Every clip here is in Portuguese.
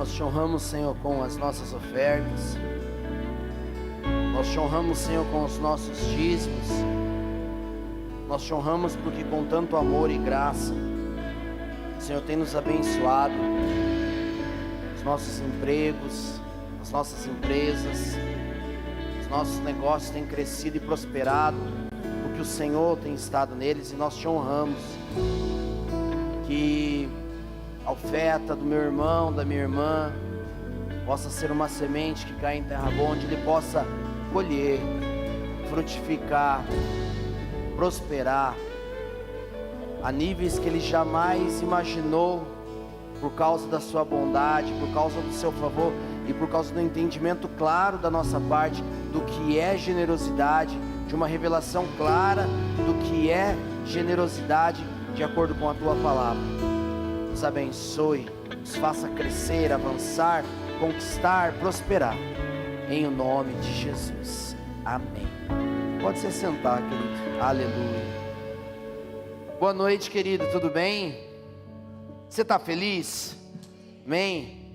Nós te honramos, Senhor, com as nossas ofertas. Nós te honramos, Senhor, com os nossos dízimos. Nós te honramos porque com tanto amor e graça, o Senhor tem nos abençoado. Os nossos empregos, as nossas empresas, os nossos negócios têm crescido e prosperado, porque o Senhor tem estado neles, e nós te honramos. Que a oferta do meu irmão, da minha irmã, possa ser uma semente que cai em terra boa, onde ele possa colher, frutificar, prosperar, a níveis que ele jamais imaginou, por causa da sua bondade, por causa do seu favor e por causa do entendimento claro da nossa parte, do que é generosidade, de uma revelação clara do que é generosidade, de acordo com a tua palavra. Nos abençoe, nos faça crescer, avançar, conquistar, prosperar, em o nome de Jesus, amém. Pode se sentar, querido, aleluia. Boa noite, querido, tudo bem? Você está feliz? Amém?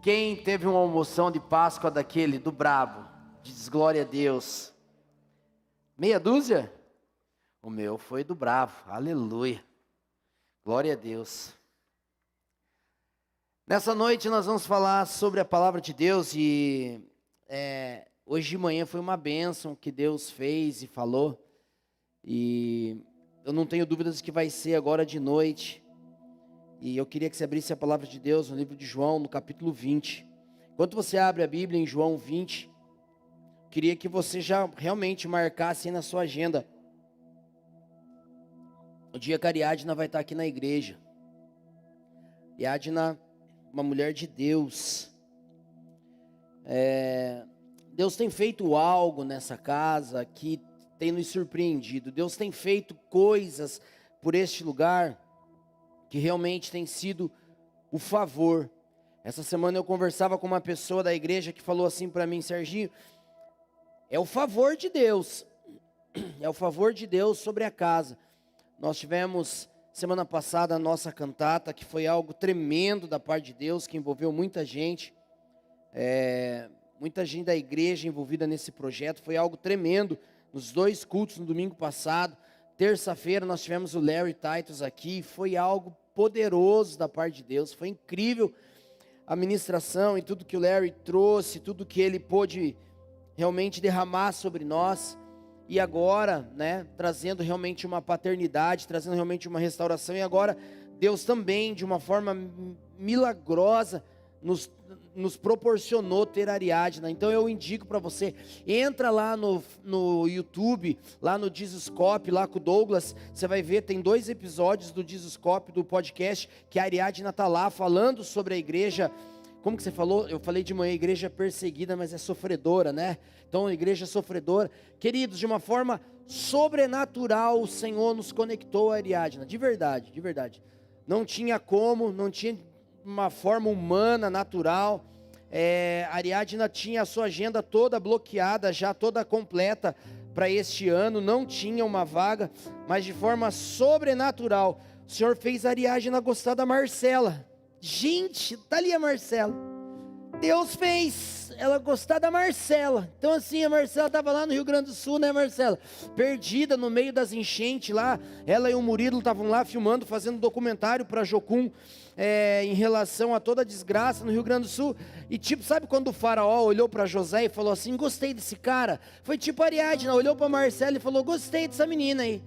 Quem teve uma almoção de Páscoa daquele, do brabo, diz glória a Deus? Meia dúzia? O meu foi do bravo, aleluia, glória a Deus. Nessa noite nós vamos falar sobre a palavra de Deus e hoje de manhã foi uma bênção que Deus fez e falou, e eu não tenho dúvidas que vai ser agora de noite. E eu queria que você abrisse a palavra de Deus no livro de João, no capítulo 20. Enquanto você abre a Bíblia em João 20, queria que você já realmente marcasse aí na sua agenda o dia que a Ariadna vai estar aqui na igreja. Ariadna, uma mulher de Deus. Deus tem feito algo nessa casa que tem nos surpreendido. Deus tem feito coisas por este lugar que realmente tem sido o favor. Essa semana eu conversava com uma pessoa da igreja que falou assim para mim: Serginho, é o favor de Deus, é o favor de Deus sobre a casa. Nós tivemos semana passada a nossa cantata, que foi algo tremendo da parte de Deus, que envolveu muita gente da igreja envolvida nesse projeto. Foi algo tremendo. Nos 2 cultos no domingo passado, terça-feira nós tivemos o Larry Titus aqui, foi algo poderoso da parte de Deus, foi incrível a ministração e tudo que o Larry trouxe, tudo que ele pôde realmente derramar sobre nós, e agora, trazendo realmente uma paternidade, trazendo realmente uma restauração, e agora Deus também, de uma forma milagrosa, nos proporcionou ter Ariadna. Então eu indico para você, entra lá no YouTube, lá no Jesuscope, lá com o Douglas, você vai ver, tem 2 episódios do Jesuscope, do podcast, que a Ariadna está lá falando sobre a igreja. Como que você falou? Eu falei de manhã, igreja perseguida, mas é sofredora, né? Então, igreja sofredora. Queridos, de uma forma sobrenatural, o Senhor nos conectou a Ariadna, de verdade, de verdade. Não tinha como, não tinha uma forma humana, natural. A Ariadna tinha a sua agenda toda bloqueada, já toda completa para este ano, não tinha uma vaga, mas de forma sobrenatural, o Senhor fez a Ariadna gostar da Marcela. Gente, tá ali a Marcela, Deus fez ela gostar da Marcela. Então assim, a Marcela estava lá no Rio Grande do Sul, né, Marcela? Perdida no meio das enchentes lá, ela e o Murilo estavam lá filmando, fazendo documentário para Jocum, em relação a toda a desgraça no Rio Grande do Sul. E tipo, sabe quando o faraó olhou para José e falou assim: gostei desse cara? Foi tipo a Ariadna, olhou para Marcela e falou: gostei dessa menina aí.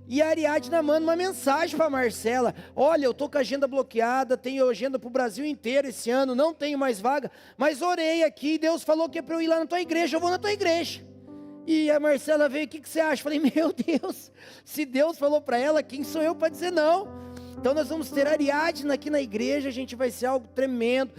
E a Ariadna manda uma mensagem para Marcela: olha, eu estou com a agenda bloqueada, tenho agenda para o Brasil inteiro esse ano, não tenho mais vaga, mas orei aqui, Deus falou que é para eu ir lá na tua igreja, eu vou na tua igreja. E a Marcela veio: o que você acha? Falei: meu Deus, se Deus falou para ela, quem sou eu para dizer não? Então nós vamos ter Ariadna aqui na igreja, a gente vai ser algo tremendo.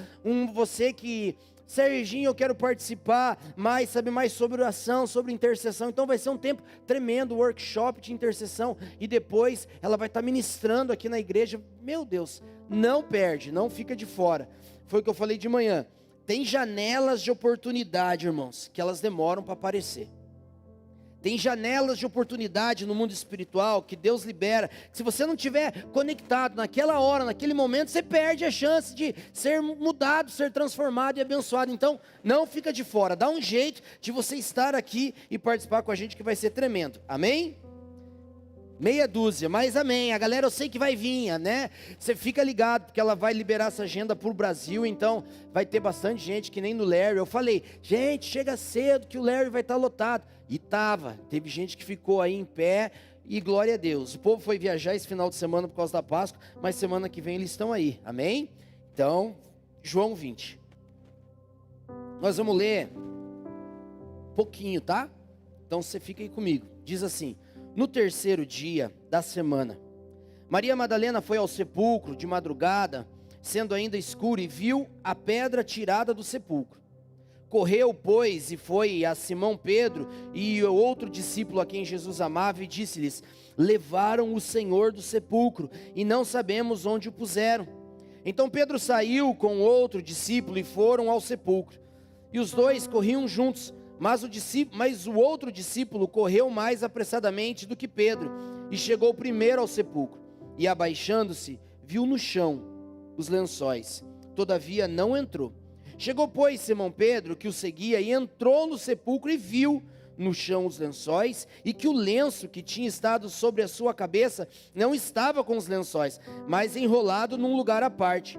Você que... Serginho, eu quero participar mais, saber mais sobre oração, sobre intercessão. Então vai ser um tempo tremendo, workshop de intercessão, e depois ela vai estar ministrando aqui na igreja. Meu Deus, não perde, não fica de fora. Foi o que eu falei de manhã. Tem janelas de oportunidade, irmãos, que elas demoram para aparecer. Tem janelas de oportunidade no mundo espiritual que Deus libera. Se você não estiver conectado naquela hora, naquele momento, você perde a chance de ser mudado, ser transformado e abençoado. Então, não fica de fora. Dá um jeito de você estar aqui e participar com a gente, que vai ser tremendo. Amém? Meia dúzia, mas amém. A galera eu sei que vai vir, né? Você fica ligado, porque ela vai liberar essa agenda para o Brasil. Então vai ter bastante gente, que nem no Larry. Eu falei, gente, chega cedo que o Larry vai estar lotado. E teve gente que ficou aí em pé. E glória a Deus, o povo foi viajar esse final de semana por causa da Páscoa, mas semana que vem eles estão aí, amém? Então, João 20. Nós vamos ler um pouquinho, tá? Então você fica aí comigo. Diz assim: no terceiro dia da semana, Maria Madalena foi ao sepulcro de madrugada, sendo ainda escuro, e viu a pedra tirada do sepulcro. Correu, pois, e foi a Simão Pedro e o outro discípulo a quem Jesus amava, e disse-lhes: levaram o Senhor do sepulcro, e não sabemos onde o puseram. Então Pedro saiu com outro discípulo e foram ao sepulcro. E os dois corriam juntos, mas o outro discípulo correu mais apressadamente do que Pedro, e chegou primeiro ao sepulcro, e abaixando-se, viu no chão os lençóis, todavia não entrou. Chegou, pois, Simão Pedro, que o seguia, e entrou no sepulcro, e viu no chão os lençóis, e que o lenço que tinha estado sobre a sua cabeça não estava com os lençóis, mas enrolado num lugar à parte.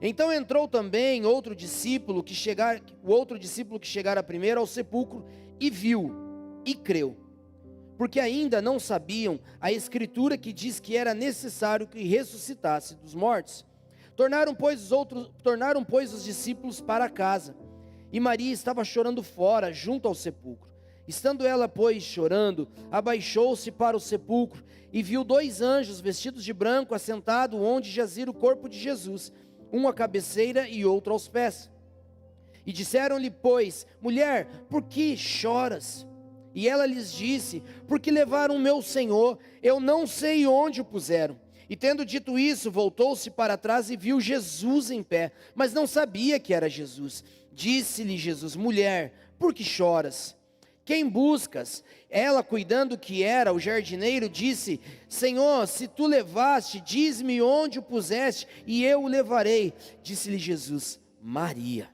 Então entrou também o outro discípulo que chegara primeiro ao sepulcro, e viu, e creu, porque ainda não sabiam a escritura que diz que era necessário que ressuscitasse dos mortos. Tornaram, pois, os discípulos para casa, e Maria estava chorando fora, junto ao sepulcro. Estando ela, pois, chorando, abaixou-se para o sepulcro, e viu dois anjos vestidos de branco, assentados onde jazia o corpo de Jesus, um à cabeceira e outro aos pés. E disseram-lhe, pois: mulher, por que choras? E ela lhes disse: porque levaram o meu Senhor, eu não sei onde o puseram. E tendo dito isso, voltou-se para trás e viu Jesus em pé, mas não sabia que era Jesus. Disse-lhe Jesus: mulher, por que choras? Quem buscas? Ela, cuidando que era o jardineiro, disse: Senhor, se tu levaste, diz-me onde o puseste, e eu o levarei. Disse-lhe Jesus: Maria.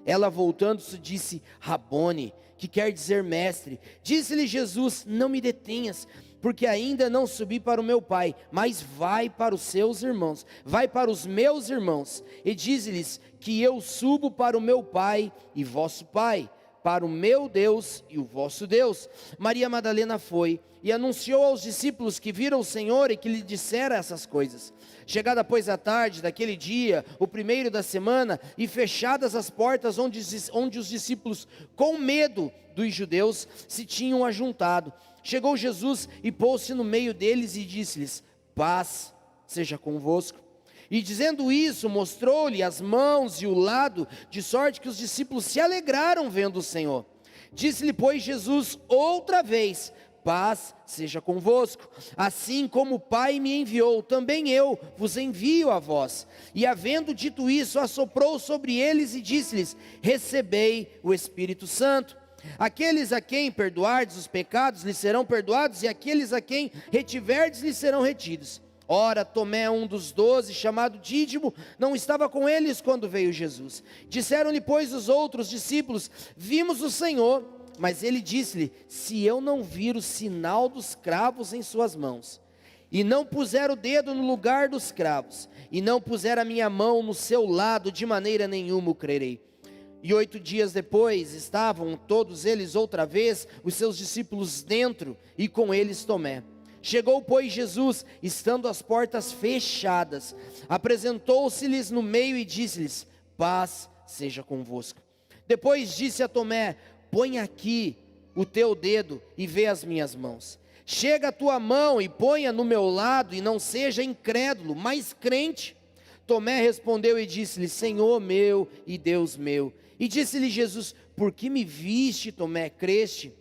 Ela, voltando-se, disse: Rabone, que quer dizer mestre. Disse-lhe Jesus: não me detenhas, porque ainda não subi para o meu Pai, mas vai para os seus irmãos, vai para os meus irmãos, e dize-lhes que eu subo para o meu Pai e vosso Pai, para o meu Deus e o vosso Deus. Maria Madalena foi e anunciou aos discípulos que viram o Senhor e que lhe dissera essas coisas. Chegada, pois, a tarde daquele dia, o primeiro da semana, e fechadas as portas onde os discípulos, com medo dos judeus, se tinham ajuntado, chegou Jesus e pôs-se no meio deles e disse-lhes: paz seja convosco. E dizendo isso, mostrou-lhe as mãos e o lado, de sorte que os discípulos se alegraram vendo o Senhor. Disse-lhe, pois, Jesus outra vez: paz seja convosco. Assim como o Pai me enviou, também eu vos envio a vós. E havendo dito isso, assoprou sobre eles e disse-lhes: recebei o Espírito Santo. Aqueles a quem perdoardes os pecados lhes serão perdoados, e aqueles a quem retiverdes lhes serão retidos. Ora, Tomé, um dos 12, chamado Dídimo, não estava com eles quando veio Jesus. Disseram-lhe, pois, os outros discípulos: vimos o Senhor. Mas ele disse-lhe: se eu não vir o sinal dos cravos em suas mãos, e não puser o dedo no lugar dos cravos, e não puser a minha mão no seu lado, de maneira nenhuma o crerei. E 8 dias depois, estavam todos eles outra vez, os seus discípulos dentro, e com eles Tomé. Chegou, pois, Jesus, estando as portas fechadas, apresentou-se-lhes no meio e disse-lhes: paz seja convosco. Depois disse a Tomé: põe aqui o teu dedo e vê as minhas mãos. Chega a tua mão e ponha no meu lado, e não seja incrédulo, mas crente. Tomé respondeu e disse-lhe: Senhor meu e Deus meu. E disse-lhe Jesus: por que me viste, Tomé, creste?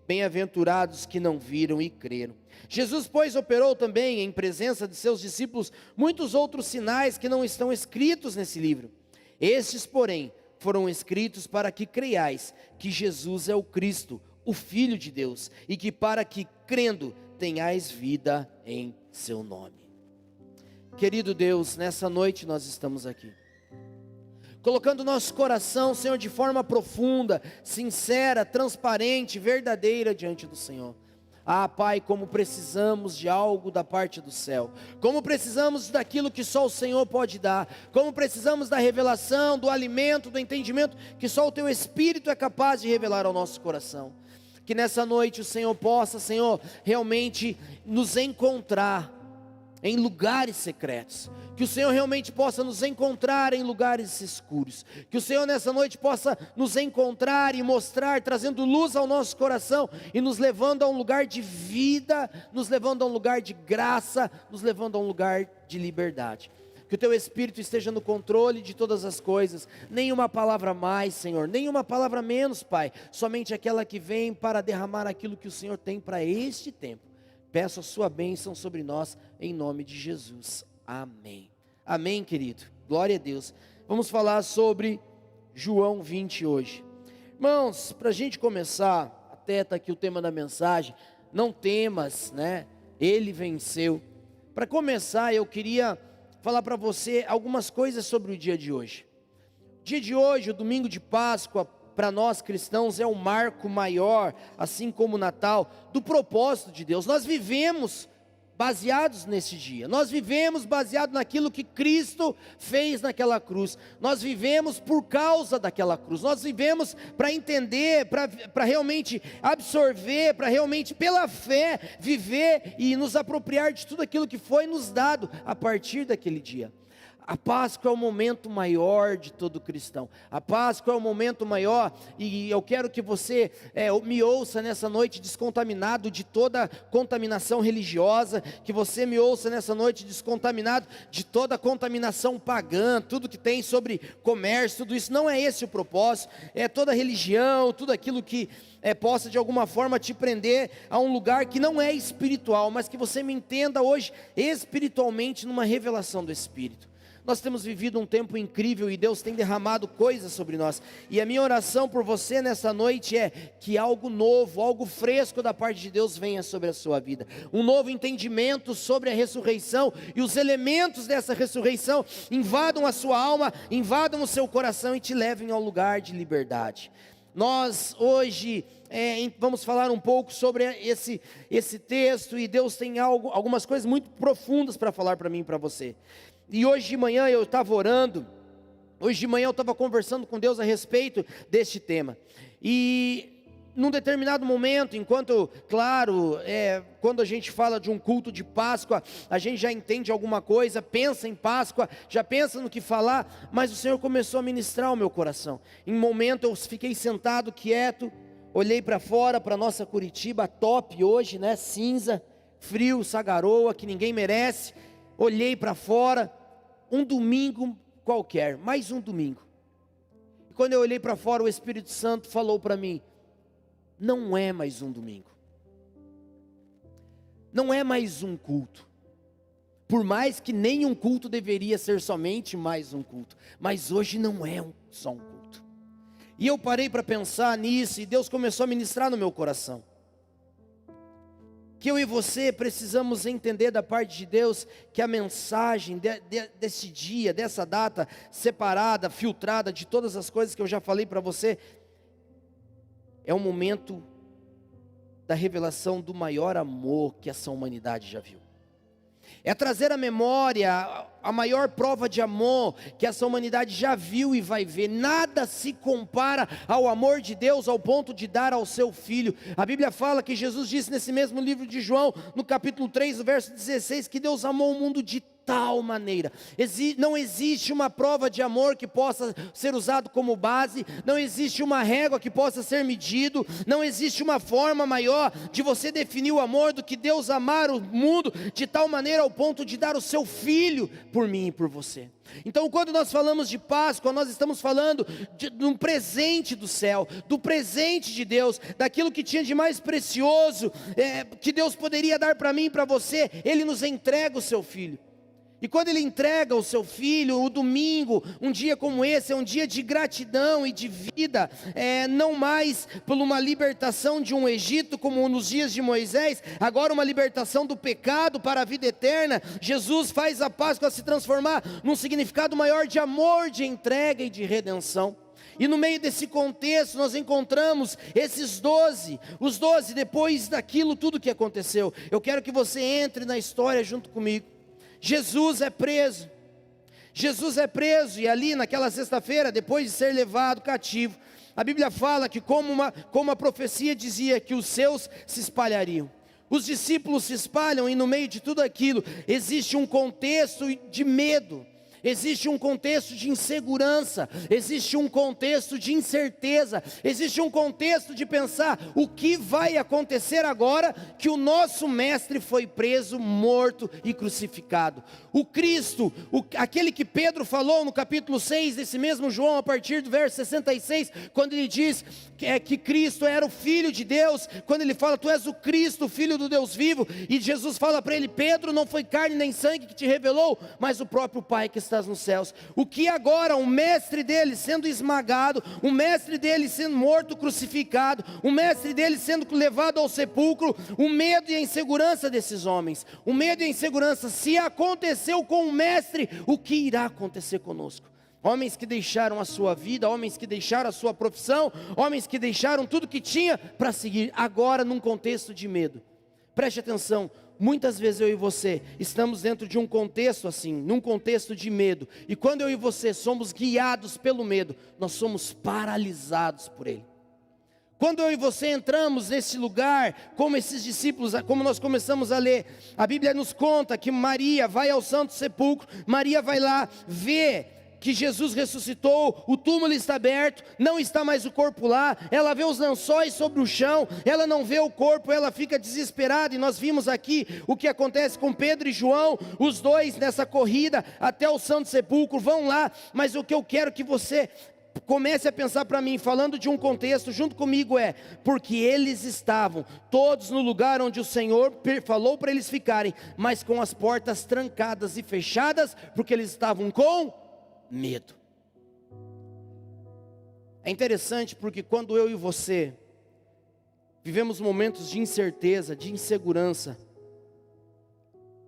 Bem-aventurados que não viram e creram. Jesus, pois, operou também em presença de seus discípulos muitos outros sinais que não estão escritos nesse livro. Estes, porém, foram escritos para que creiais que Jesus é o Cristo, o Filho de Deus, e que para que crendo tenhais vida em seu nome. Querido Deus, nessa noite nós estamos aqui, colocando nosso coração, Senhor, de forma profunda, sincera, transparente, verdadeira diante do Senhor. Ah, Pai, como precisamos de algo da parte do céu, como precisamos daquilo que só o Senhor pode dar, como precisamos da revelação, do alimento, do entendimento, que só o Teu Espírito é capaz de revelar ao nosso coração. Que nessa noite o Senhor possa, Senhor, realmente nos encontrar em lugares secretos, que o Senhor realmente possa nos encontrar em lugares escuros, que o Senhor nessa noite possa nos encontrar e mostrar, trazendo luz ao nosso coração, e nos levando a um lugar de vida, nos levando a um lugar de graça, nos levando a um lugar de liberdade. Que o Teu Espírito esteja no controle de todas as coisas, nenhuma palavra mais, Senhor, nenhuma palavra menos, Pai, somente aquela que vem para derramar aquilo que o Senhor tem para este tempo. Peço a sua bênção sobre nós, em nome de Jesus, amém. Amém, querido, glória a Deus. Vamos falar sobre João 20 hoje. Irmãos, para a gente começar, até está aqui o tema da mensagem, não temas, né, Ele venceu. Para começar, eu queria falar para você algumas coisas sobre o dia de hoje. O dia de hoje, o domingo de Páscoa, para nós cristãos é um marco maior, assim como o Natal, do propósito de Deus. Nós vivemos baseados nesse dia, nós vivemos baseado naquilo que Cristo fez naquela cruz, nós vivemos por causa daquela cruz, nós vivemos para entender, para realmente absorver, para realmente pela fé viver e nos apropriar de tudo aquilo que foi nos dado a partir daquele dia. A Páscoa é o momento maior de todo cristão. A Páscoa é o momento maior, e eu quero que você me ouça nessa noite descontaminado de toda contaminação religiosa, que você me ouça nessa noite descontaminado de toda contaminação pagã, tudo que tem sobre comércio, tudo isso. Não é esse o propósito, é toda religião, tudo aquilo que possa de alguma forma te prender a um lugar que não é espiritual, mas que você me entenda hoje espiritualmente numa revelação do Espírito. Nós temos vivido um tempo incrível e Deus tem derramado coisas sobre nós, e a minha oração por você nessa noite é que algo novo, algo fresco da parte de Deus venha sobre a sua vida, um novo entendimento sobre a ressurreição, e os elementos dessa ressurreição invadam a sua alma, invadam o seu coração e te levem ao lugar de liberdade. Nós hoje vamos falar um pouco sobre esse texto, e Deus tem algumas coisas muito profundas para falar para mim e para você. E hoje de manhã eu estava orando, hoje de manhã eu estava conversando com Deus a respeito deste tema, e num determinado momento, enquanto, claro, quando a gente fala de um culto de Páscoa, a gente já entende alguma coisa, pensa em Páscoa, já pensa no que falar, mas o Senhor começou a ministrar o meu coração. Em um momento eu fiquei sentado, quieto, olhei para fora, para nossa Curitiba, top hoje, né, cinza, frio, essa garoa que ninguém merece. Olhei para fora, um domingo qualquer, mais um domingo. E quando eu olhei para fora, o Espírito Santo falou para mim: não é mais um domingo, não é mais um culto, por mais que nenhum culto deveria ser somente mais um culto, mas hoje não é só um culto. E eu parei para pensar nisso, e Deus começou a ministrar no meu coração, que eu e você precisamos entender da parte de Deus, que a mensagem desse dia, dessa data separada, filtrada de todas as coisas que eu já falei para você, é um momento da revelação do maior amor que essa humanidade já viu. É trazer à memória a maior prova de amor que essa humanidade já viu e vai ver. Nada se compara ao amor de Deus ao ponto de dar ao seu Filho. A Bíblia fala que Jesus disse nesse mesmo livro de João, no capítulo 3, verso 16, que Deus amou o mundo de tal maneira. Não existe uma prova de amor que possa ser usado como base, não existe uma régua que possa ser medido, não existe uma forma maior de você definir o amor do que Deus amar o mundo de tal maneira ao ponto de dar o seu Filho por mim e por você. Então, quando nós falamos de Páscoa, nós estamos falando de um presente do céu, do presente de Deus, daquilo que tinha de mais precioso, que Deus poderia dar para mim e para você. Ele nos entrega o seu Filho. E quando ele entrega o seu filho, o domingo, um dia como esse, é um dia de gratidão e de vida, não mais por uma libertação de um Egito, como nos dias de Moisés, agora uma libertação do pecado para a vida eterna. Jesus faz a Páscoa se transformar num significado maior de amor, de entrega e de redenção. E no meio desse contexto nós encontramos esses 12, os 12 depois daquilo tudo que aconteceu. Eu quero que você entre na história junto comigo. Jesus é preso, e ali naquela sexta-feira, depois de ser levado cativo, a Bíblia fala que como a profecia dizia que os seus se espalhariam. Os discípulos se espalham e no meio de tudo aquilo existe um contexto de medo. Existe um contexto de insegurança, existe um contexto de incerteza, existe um contexto de pensar o que vai acontecer agora que o nosso mestre foi preso, morto e crucificado. O Cristo, aquele que Pedro falou no capítulo 6 desse mesmo João, a partir do verso 66, quando ele diz que Cristo era o Filho de Deus, quando ele fala, tu és o Cristo, o Filho do Deus vivo, e Jesus fala para ele, Pedro, não foi carne nem sangue que te revelou, mas o próprio Pai que está nos céus. O que agora o mestre dele sendo esmagado, o mestre dele sendo morto, crucificado, o mestre dele sendo levado ao sepulcro, o medo e a insegurança desses homens, o medo e a insegurança, se aconteceu com o mestre, o que irá acontecer conosco? Homens que deixaram a sua vida, homens que deixaram a sua profissão, homens que deixaram tudo que tinha para seguir, agora num contexto de medo. Preste atenção, muitas vezes eu e você estamos dentro de um contexto assim, num contexto de medo, e quando eu e você somos guiados pelo medo, nós somos paralisados por ele. Quando eu e você entramos nesse lugar, como esses discípulos, como nós começamos a ler, a Bíblia nos conta que Maria vai ao Santo Sepulcro, Maria vai lá, vê que Jesus ressuscitou, o túmulo está aberto, não está mais o corpo lá, ela vê os lençóis sobre o chão, ela não vê o corpo, ela fica desesperada, e nós vimos aqui o que acontece com Pedro e João, os dois nessa corrida até o Santo Sepulcro, vão lá, mas o que eu quero que você comece a pensar para mim, falando de um contexto, junto comigo porque eles estavam todos no lugar onde o Senhor falou para eles ficarem, mas com as portas trancadas e fechadas, porque eles estavam com medo. É interessante porque quando eu e você vivemos momentos de incerteza, de insegurança,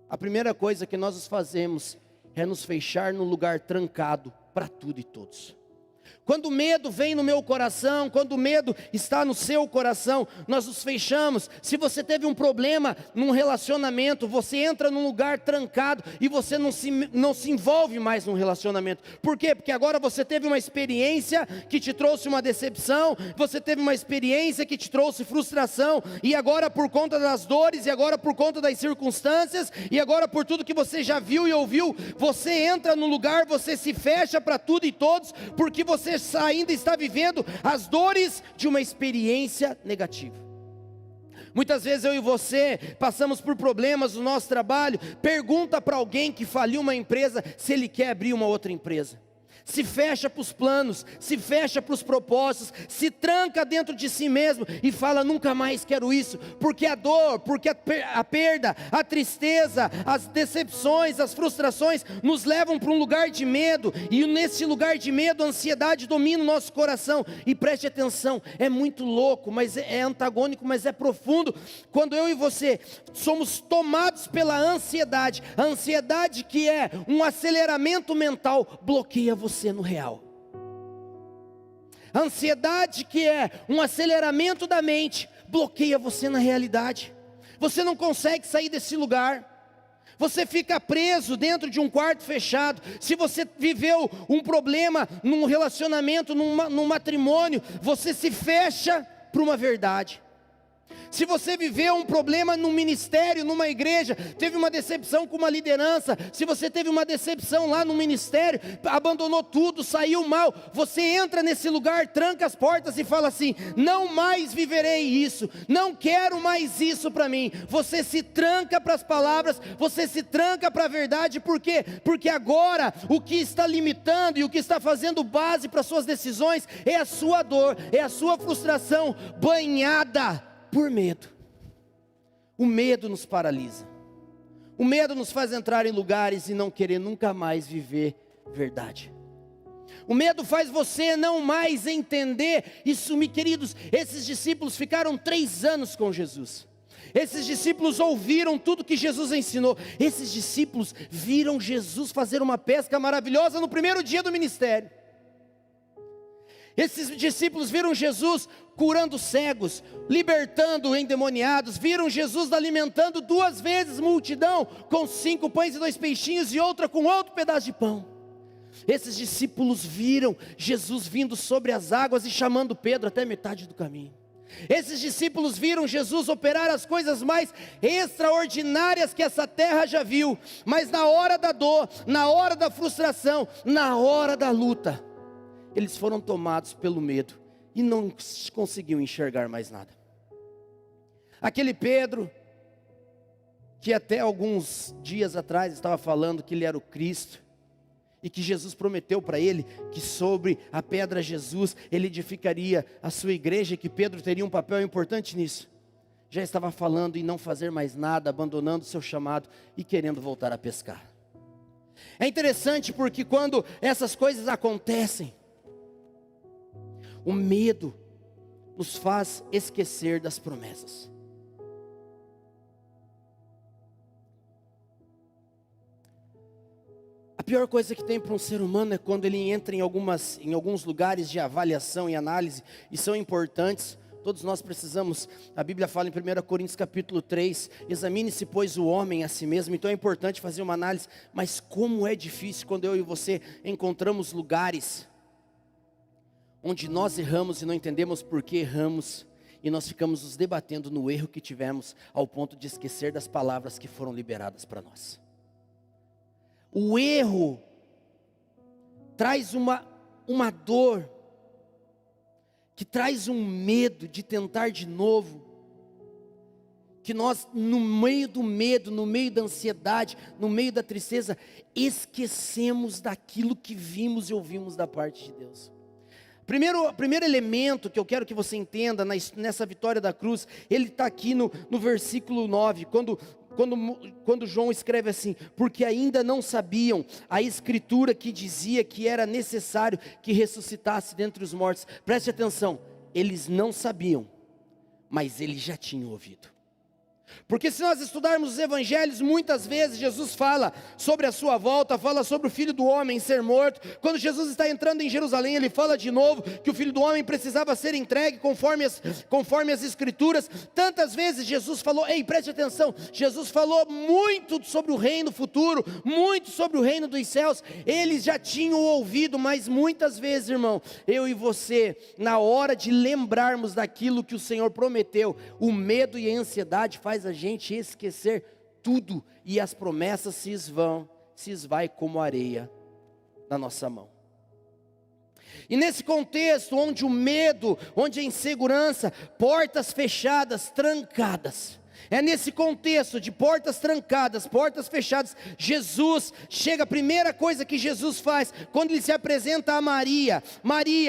a primeira coisa que nós fazemos é nos fechar num lugar trancado para tudo e todos. Quando o medo vem no meu coração, quando o medo está no seu coração, nós nos fechamos. Se você teve um problema num relacionamento, você entra num lugar trancado e você não se envolve mais num relacionamento. Por quê? Porque agora você teve uma experiência que te trouxe uma decepção, você teve uma experiência que te trouxe frustração, e agora por conta das dores, e agora por conta das circunstâncias, e agora por tudo que você já viu e ouviu, você entra num lugar, você se fecha para tudo e todos, porque você ainda está vivendo as dores de uma experiência negativa. Muitas vezes eu e você passamos por problemas no nosso trabalho, pergunta para alguém que faliu uma empresa se ele quer abrir uma outra empresa. Se fecha para os planos, se fecha para os propósitos, se tranca dentro de si mesmo e fala, nunca mais quero isso, porque a dor, porque a perda, a tristeza, as decepções, as frustrações nos levam para um lugar de medo, e nesse lugar de medo a ansiedade domina o nosso coração. E preste atenção, é muito louco, mas é antagônico, mas é profundo. Quando eu e você somos tomados pela ansiedade, a ansiedade que é um aceleramento mental, bloqueia você no real. A ansiedade que é um aceleramento da mente, bloqueia você na realidade. Você não consegue sair desse lugar. Você fica preso dentro de um quarto fechado. Se você viveu um problema num relacionamento, num matrimônio, você se fecha para uma verdade. Se você viveu um problema num ministério, numa igreja, teve uma decepção com uma liderança, se você teve uma decepção lá no ministério, abandonou tudo, saiu mal, você entra nesse lugar, tranca as portas e fala assim, não mais viverei isso, não quero mais isso para mim. Você se tranca para as palavras, você se tranca para a verdade. Por quê? Porque agora o que está limitando e o que está fazendo base para suas decisões é a sua dor, é a sua frustração banhada por medo. O medo nos paralisa. O medo nos faz entrar em lugares e não querer nunca mais viver verdade. O medo faz você não mais entender isso, meus queridos. Esses discípulos ficaram 3 anos com Jesus. Esses discípulos ouviram tudo que Jesus ensinou. Esses discípulos viram Jesus fazer uma pesca maravilhosa no primeiro dia do ministério. Esses discípulos viram Jesus curando cegos, libertando endemoniados. Viram Jesus alimentando 2 vezes multidão com 5 pães e 2 peixinhos e outra com outro pedaço de pão. Esses discípulos viram Jesus vindo sobre as águas e chamando Pedro até metade do caminho. Esses discípulos viram Jesus operar as coisas mais extraordinárias que essa terra já viu. Mas na hora da dor, na hora da frustração, na hora da luta, eles foram tomados pelo medo e não conseguiam enxergar mais nada. Aquele Pedro, que até alguns dias atrás estava falando que ele era o Cristo, e que Jesus prometeu para ele, que sobre a pedra Jesus, ele edificaria a sua igreja, e que Pedro teria um papel importante nisso, já estava falando em não fazer mais nada, abandonando o seu chamado, e querendo voltar a pescar. É interessante porque quando essas coisas acontecem, o medo nos faz esquecer das promessas. A pior coisa que tem para um ser humano é quando ele entra em alguns lugares de avaliação e análise, e são importantes. Todos nós precisamos. A Bíblia fala em 1 Coríntios capítulo 3, examine-se pois o homem a si mesmo. Então é importante fazer uma análise, mas como é difícil quando eu e você encontramos lugares onde nós erramos e não entendemos por que erramos, e nós ficamos nos debatendo no erro que tivemos, ao ponto de esquecer das palavras que foram liberadas para nós. O erro traz uma dor, que traz um medo de tentar de novo, que nós no meio do medo, no meio da ansiedade, no meio da tristeza, esquecemos daquilo que vimos e ouvimos da parte de Deus. Primeiro elemento que eu quero que você entenda nessa vitória da cruz, ele está aqui no versículo 9, quando João escreve assim: porque ainda não sabiam a escritura que dizia que era necessário que ressuscitasse dentre os mortos. Preste atenção, eles não sabiam, mas eles já tinham ouvido. Porque se nós estudarmos os evangelhos, muitas vezes Jesus fala sobre a sua volta, fala sobre o Filho do Homem ser morto. Quando Jesus está entrando em Jerusalém, ele fala de novo que o Filho do Homem precisava ser entregue conforme as escrituras. Tantas vezes Jesus falou, preste atenção, Jesus falou muito sobre o reino futuro, muito sobre o reino dos céus. Eles já tinham ouvido, mas muitas vezes, irmão, eu e você, na hora de lembrarmos daquilo que o Senhor prometeu, o medo e a ansiedade faz a gente esquecer tudo, e as promessas se esvai como areia na nossa mão. E nesse contexto, onde o medo, onde a insegurança, portas fechadas, trancadas, é nesse contexto de portas trancadas, portas fechadas, Jesus chega. A primeira coisa que Jesus faz, quando ele se apresenta a Maria,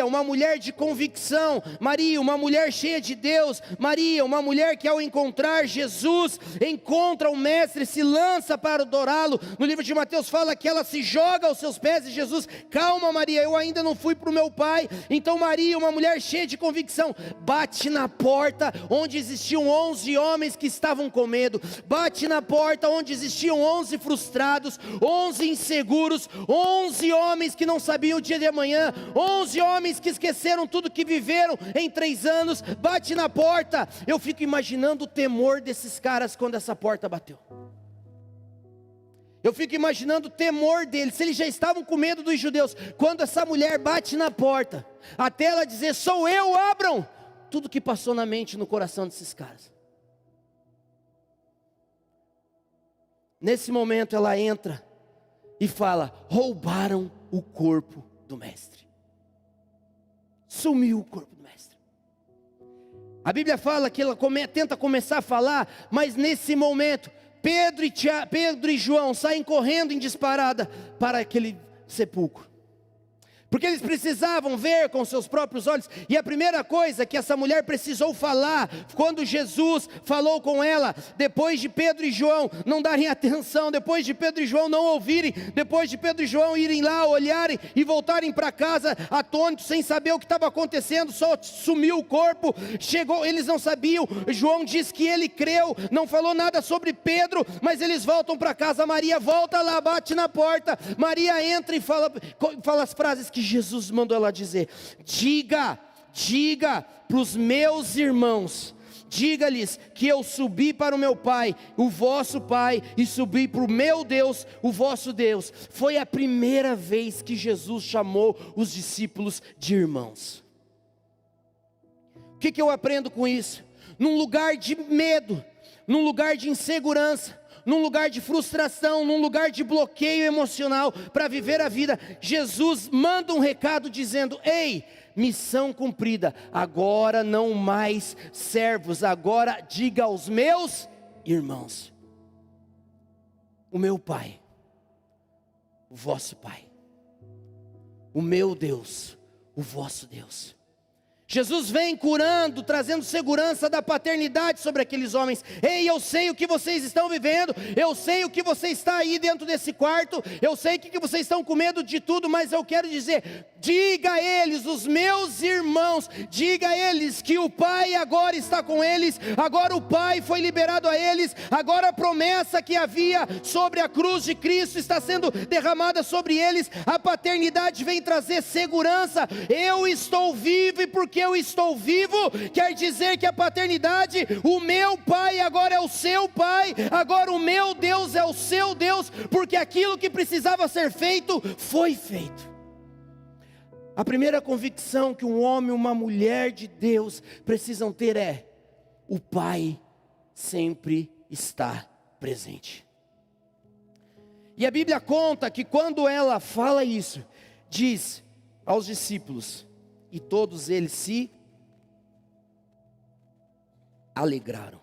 uma mulher de convicção, Maria, uma mulher cheia de Deus, Maria, uma mulher que ao encontrar Jesus, encontra o Mestre, se lança para adorá-lo. No livro de Mateus fala que ela se joga aos seus pés, e Jesus: calma Maria, eu ainda não fui para o meu pai. Então Maria, uma mulher cheia de convicção, bate na porta onde existiam 11 homens que estavam com medo, bate na porta onde existiam 11 frustrados, 11 inseguros, 11 homens que não sabiam o dia de amanhã, 11 homens que esqueceram tudo que viveram em 3 anos, bate na porta. Eu fico imaginando o temor desses caras quando essa porta bateu. Eu fico imaginando o temor deles, se eles já estavam com medo dos judeus, quando essa mulher bate na porta, até ela dizer: sou eu, abram. Tudo que passou na mente, no coração desses caras. Nesse momento ela entra e fala: roubaram o corpo do mestre. Sumiu o corpo do mestre. A Bíblia fala que ela tenta começar a falar, mas nesse momento Pedro e João saem correndo em disparada para aquele sepulcro. Porque eles precisavam ver com seus próprios olhos. E a primeira coisa que essa mulher precisou falar, quando Jesus falou com ela, depois de Pedro e João não darem atenção, depois de Pedro e João não ouvirem, depois de Pedro e João irem lá, olharem e voltarem para casa atônitos, sem saber o que estava acontecendo, só sumiu o corpo, chegou, eles não sabiam. João diz que ele creu, não falou nada sobre Pedro, mas eles voltam para casa. Maria volta lá, bate na porta, Maria entra e fala as frases que Jesus mandou ela dizer: diga para os meus irmãos, diga-lhes que eu subi para o meu Pai, o vosso Pai, e subi para o meu Deus, o vosso Deus. Foi a primeira vez que Jesus chamou os discípulos de irmãos. O que eu aprendo com isso? Num lugar de medo, num lugar de insegurança, num lugar de frustração, num lugar de bloqueio emocional para viver a vida, Jesus manda um recado dizendo: ei, missão cumprida, agora não mais servos, agora diga aos meus irmãos, o meu Pai, o vosso Pai, o meu Deus, o vosso Deus. Jesus vem curando, trazendo segurança da paternidade sobre aqueles homens. Ei, eu sei o que vocês estão vivendo, eu sei o que você está aí dentro desse quarto, eu sei que vocês estão com medo de tudo, mas eu quero dizer, diga a eles, os meus irmãos, diga a eles que o Pai agora está com eles, agora o Pai foi liberado a eles, agora a promessa que havia sobre a cruz de Cristo está sendo derramada sobre eles, a paternidade vem trazer segurança. Eu estou vivo, e porque eu estou vivo, quer dizer que a paternidade, o meu Pai agora é o seu Pai, agora o meu Deus é o seu Deus, porque aquilo que precisava ser feito, foi feito. A primeira convicção que um homem e uma mulher de Deus precisam ter é: o Pai sempre está presente. E a Bíblia conta que quando ela fala isso, diz aos discípulos, e todos eles se alegraram.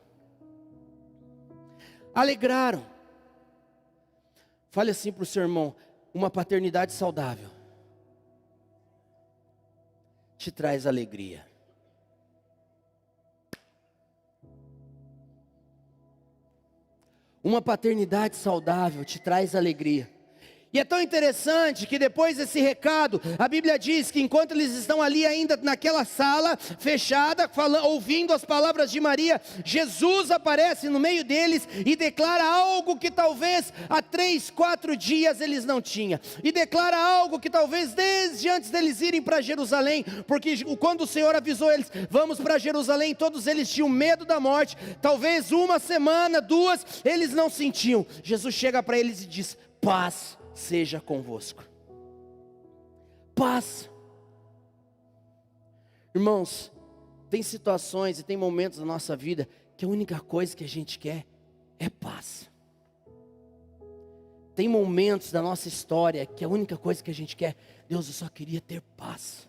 Alegraram. Fale assim para o seu irmão: uma paternidade saudável te traz alegria. Uma paternidade saudável te traz alegria. E é tão interessante que depois desse recado, a Bíblia diz que enquanto eles estão ali ainda naquela sala fechada, ouvindo as palavras de Maria, Jesus aparece no meio deles e declara algo que talvez há 3, 4 dias eles não tinham. E declara algo que talvez desde antes deles irem para Jerusalém, porque quando o Senhor avisou eles, vamos para Jerusalém, todos eles tinham medo da morte. Talvez 1 semana, 2, eles não sentiam. Jesus chega para eles e diz: paz seja convosco. Paz. Irmãos, tem situações e tem momentos na nossa vida que a única coisa que a gente quer é paz. Tem momentos da nossa história que a única coisa que a gente quer: Deus, eu só queria ter paz.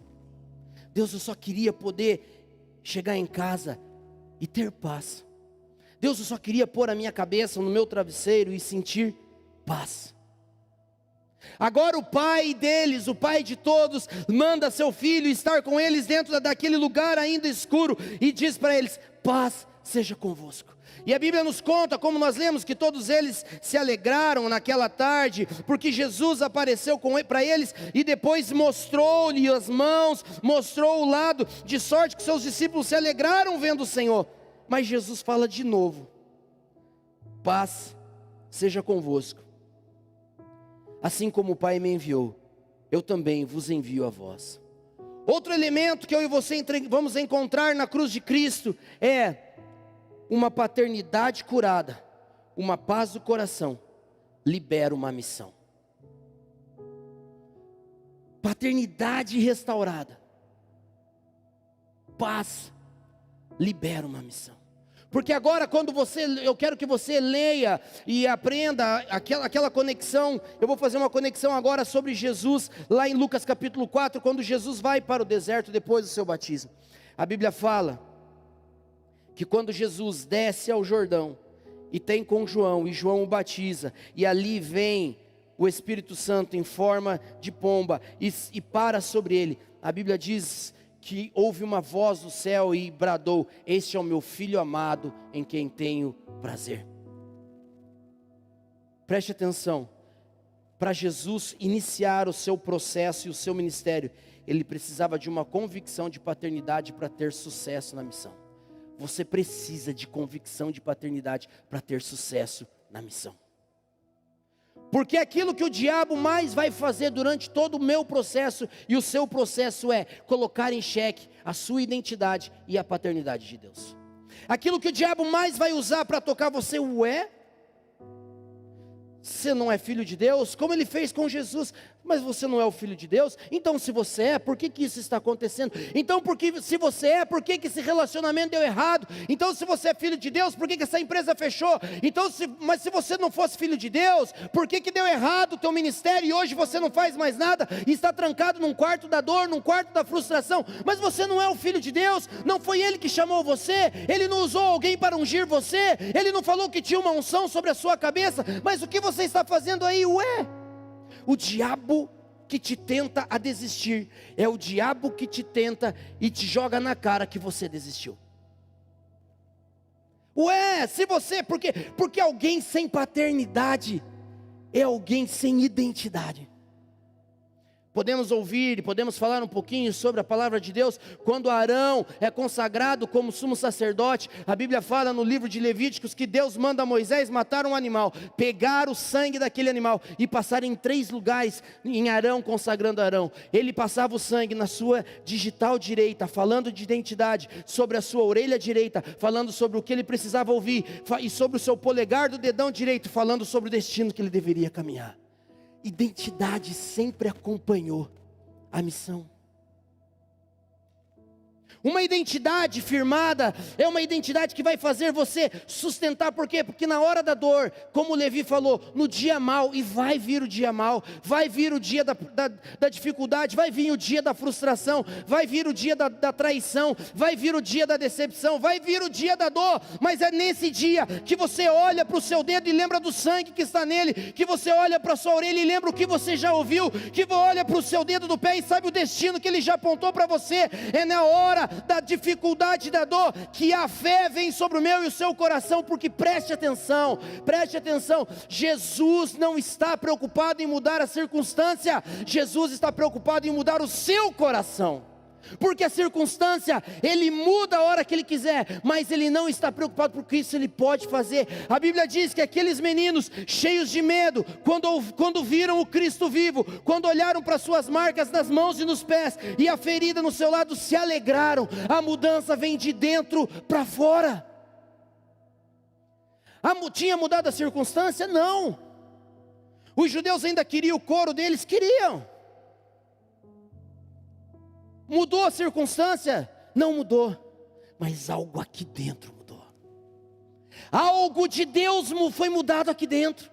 Deus, eu só queria poder chegar em casa e ter paz. Deus, eu só queria pôr a minha cabeça no meu travesseiro e sentir paz. Agora o Pai deles, o Pai de todos, manda seu Filho estar com eles dentro daquele lugar ainda escuro e diz para eles: paz seja convosco. E a Bíblia nos conta, como nós lemos, que todos eles se alegraram naquela tarde, porque Jesus apareceu para eles e depois mostrou-lhe as mãos, mostrou o lado, de sorte que seus discípulos se alegraram vendo o Senhor. Mas Jesus fala de novo: paz seja convosco. Assim como o Pai me enviou, eu também vos envio a vós. Outro elemento que eu e você vamos encontrar na cruz de Cristo é uma paternidade curada, uma paz do coração, libera uma missão. Paternidade restaurada, paz, libera uma missão. Porque agora eu quero que você leia e aprenda aquela conexão. Eu vou fazer uma conexão agora sobre Jesus, lá em Lucas capítulo 4, quando Jesus vai para o deserto depois do seu batismo. A Bíblia fala que quando Jesus desce ao Jordão, e tem com João, e João o batiza, e ali vem o Espírito Santo em forma de pomba e para sobre ele. A Bíblia diz que houve uma voz do céu e bradou: este é o meu filho amado, em quem tenho prazer. Preste atenção, para Jesus iniciar o seu processo e o seu ministério, ele precisava de uma convicção de paternidade para ter sucesso na missão. Você precisa de convicção de paternidade para ter sucesso na missão. Porque aquilo que o diabo mais vai fazer durante todo o meu processo e o seu processo é colocar em xeque a sua identidade e a paternidade de Deus. Aquilo que o diabo mais vai usar para tocar você, você não é filho de Deus? Como ele fez com Jesus. Mas você não é o filho de Deus? Então se você é, por que isso está acontecendo? Então se você é, por que esse relacionamento deu errado? Então se você é filho de Deus, por que essa empresa fechou? Então mas se você não fosse filho de Deus, por que deu errado o teu ministério e hoje você não faz mais nada? E está trancado num quarto da dor, num quarto da frustração. Mas você não é o filho de Deus? Não foi Ele que chamou você? Ele não usou alguém para ungir você? Ele não falou que tinha uma unção sobre a sua cabeça? Mas o que você está fazendo aí? O diabo que te tenta a desistir, é o diabo que te tenta e te joga na cara que você desistiu. Porque alguém sem paternidade é alguém sem identidade. Podemos ouvir e podemos falar um pouquinho sobre a palavra de Deus. Quando Arão é consagrado como sumo sacerdote, a Bíblia fala no livro de Levíticos que Deus manda a Moisés matar um animal, pegar o sangue daquele animal e passar em 3 lugares em Arão, consagrando Arão. Ele passava o sangue na sua digital direita, falando de identidade, sobre a sua orelha direita, falando sobre o que ele precisava ouvir, e sobre o seu polegar do dedão direito, falando sobre o destino que ele deveria caminhar. Identidade sempre acompanhou a missão. Uma identidade firmada é uma identidade que vai fazer você sustentar. Por quê? Porque na hora da dor, como Levi falou, no dia mau, e vai vir o dia mau, vai vir o dia da dificuldade, vai vir o dia da frustração, vai vir o dia da traição, vai vir o dia da decepção, vai vir o dia da dor. Mas é nesse dia que você olha para o seu dedo e lembra do sangue que está nele, que você olha para a sua orelha e lembra o que você já ouviu, que olha para o seu dedo do pé e sabe o destino que ele já apontou para você. É na hora da dificuldade, da dor, que a fé vem sobre o meu e o seu coração. Porque preste atenção, Jesus não está preocupado em mudar a circunstância, Jesus está preocupado em mudar o seu coração. Porque a circunstância, Ele muda a hora que Ele quiser, mas Ele não está preocupado porque isso Ele pode fazer. A Bíblia diz que aqueles meninos cheios de medo, quando viram o Cristo vivo, quando olharam para suas marcas nas mãos e nos pés, e a ferida no seu lado, se alegraram. A mudança vem de dentro para fora. Tinha mudado a circunstância? Não. Os judeus ainda queriam o couro deles? Queriam. Mudou a circunstância? Não mudou, mas algo aqui dentro mudou. Algo de Deus foi mudado aqui dentro.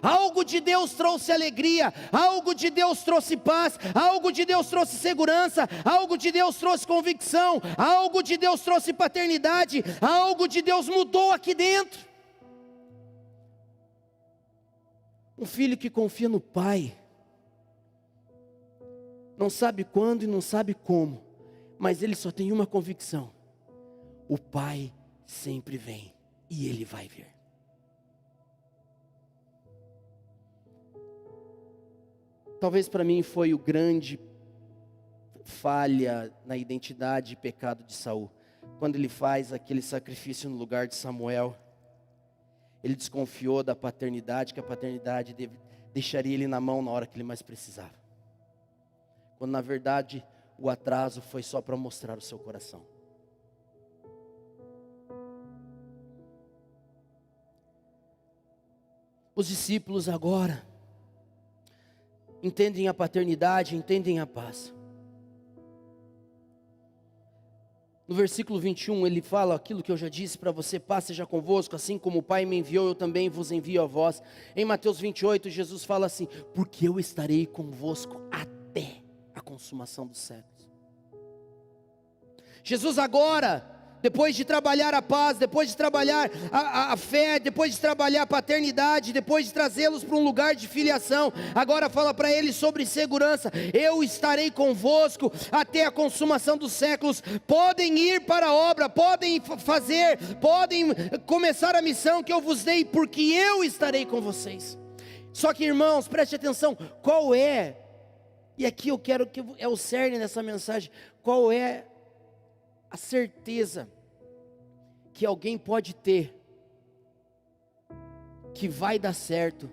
Algo de Deus trouxe alegria, algo de Deus trouxe paz, algo de Deus trouxe segurança, algo de Deus trouxe convicção, algo de Deus trouxe paternidade, algo de Deus mudou aqui dentro. Um filho que confia no pai, não sabe quando e não sabe como, mas ele só tem uma convicção: o pai sempre vem e ele vai vir. Talvez para mim foi o grande falha na identidade e pecado de Saul. Quando ele faz aquele sacrifício no lugar de Samuel, ele desconfiou da paternidade, que a paternidade deixaria ele na mão na hora que ele mais precisava. Quando na verdade o atraso foi só para mostrar o seu coração. Os discípulos agora entendem a paternidade, entendem a paz. No versículo 21 ele fala aquilo que eu já disse para você: paz seja convosco, assim como o Pai me enviou, eu também vos envio a vós. Em Mateus 28 Jesus fala assim: porque eu estarei convosco até a consumação dos séculos. Jesus agora depois de trabalhar a paz, depois de trabalhar a fé, depois de trabalhar a paternidade, depois de trazê-los para um lugar de filiação, agora fala para eles sobre segurança: eu estarei convosco até a consumação dos séculos. Podem ir para a obra, podem fazer, podem começar a missão que eu vos dei, porque eu estarei com vocês. Só que, irmãos, preste atenção, qual é, e aqui eu quero que é o cerne dessa mensagem, qual é a certeza que alguém pode ter que vai dar certo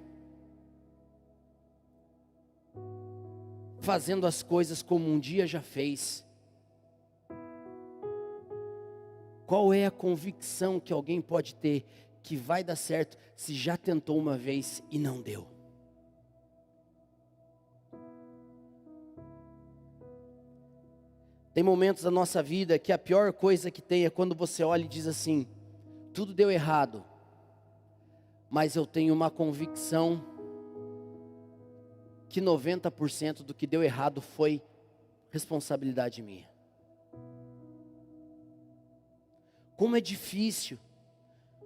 fazendo as coisas como um dia já fez? Qual é a convicção que alguém pode ter que vai dar certo se já tentou uma vez e não deu? Tem momentos da nossa vida que a pior coisa que tem é quando você olha e diz assim: tudo deu errado, mas eu tenho uma convicção que 90% do que deu errado foi responsabilidade minha. Como é difícil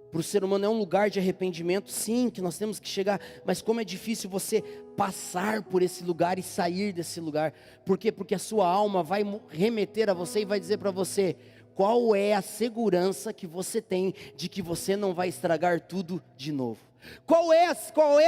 para o ser humano, é um lugar de arrependimento, sim, que nós temos que chegar, mas como é difícil você passar por esse lugar e sair desse lugar. Por quê? Porque a sua alma vai remeter a você e vai dizer para você: qual é a segurança que você tem de que você não vai estragar tudo de novo? Qual é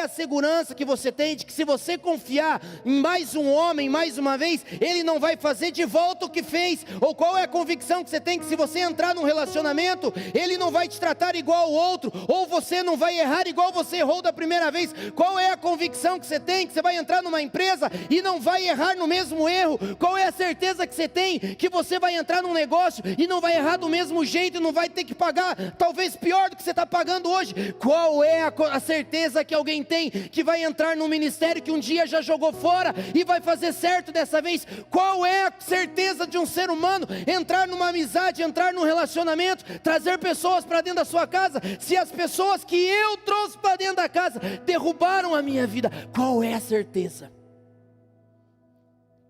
a segurança que você tem de que se você confiar em mais um homem, mais uma vez, ele não vai fazer de volta o que fez? Ou qual é a convicção que você tem que se você entrar num relacionamento, ele não vai te tratar igual ao outro? Ou você não vai errar igual você errou da primeira vez? Qual é a convicção que você tem que você vai entrar numa empresa e não vai errar no mesmo erro? Qual é a certeza que você tem que você vai entrar num negócio e não vai errar do mesmo jeito e não vai ter que pagar talvez pior do que você está pagando hoje? Qual é a certeza que alguém tem que vai entrar num ministério que um dia já jogou fora e vai fazer certo dessa vez? Qual é a certeza de um ser humano entrar numa amizade, entrar num relacionamento, trazer pessoas para dentro da sua casa, se as pessoas que eu trouxe para dentro da casa derrubaram a minha vida? Qual é a certeza?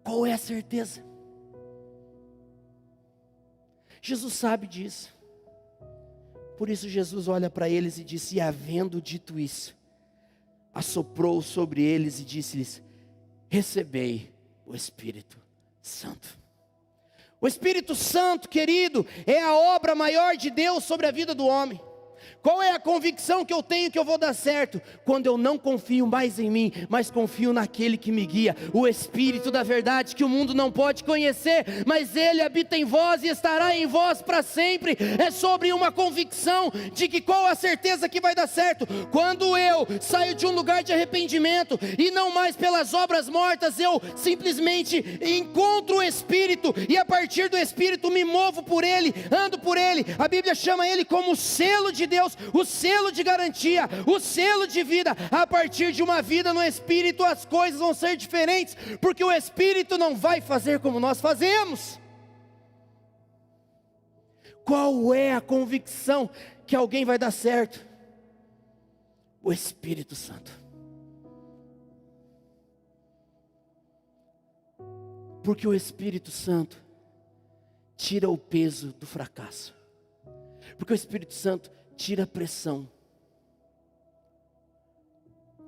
Qual é a certeza? Jesus sabe disso. Por isso Jesus olha para eles e disse: e havendo dito isso, assoprou sobre eles e disse-lhes: recebei o Espírito Santo. O Espírito Santo, querido, é a obra maior de Deus sobre a vida do homem. Qual é a convicção que eu tenho que eu vou dar certo? Quando eu não confio mais em mim, mas confio naquele que me guia, o Espírito da verdade, que o mundo não pode conhecer, mas ele habita em vós e estará em vós para sempre. É sobre uma convicção de que qual a certeza que vai dar certo? Quando eu saio de um lugar de arrependimento e não mais pelas obras mortas, eu simplesmente encontro o Espírito e a partir do Espírito me movo por ele, ando por ele. A Bíblia chama ele como o selo de Deus, o selo de garantia, o selo de vida. A partir de uma vida no Espírito, as coisas vão ser diferentes, porque o Espírito não vai fazer como nós fazemos. Qual é a convicção que alguém vai dar certo? O Espírito Santo. Porque o Espírito Santo tira o peso do fracasso. Porque o Espírito Santo tira a pressão.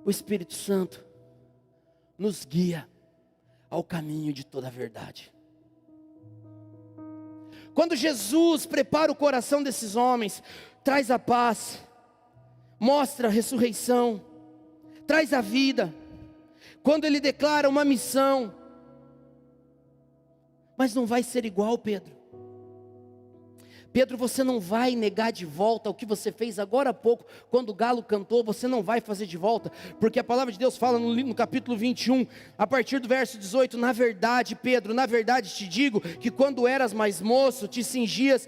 O Espírito Santo nos guia ao caminho de toda a verdade. Quando Jesus prepara o coração desses homens, traz a paz, mostra a ressurreição, traz a vida. Quando ele declara uma missão, mas não vai ser igual, Pedro. Pedro, você não vai negar de volta o que você fez agora há pouco, quando o galo cantou, você não vai fazer de volta, porque a palavra de Deus fala no capítulo 21, a partir do verso 18, na verdade, Pedro, na verdade te digo, que quando eras mais moço, te cingias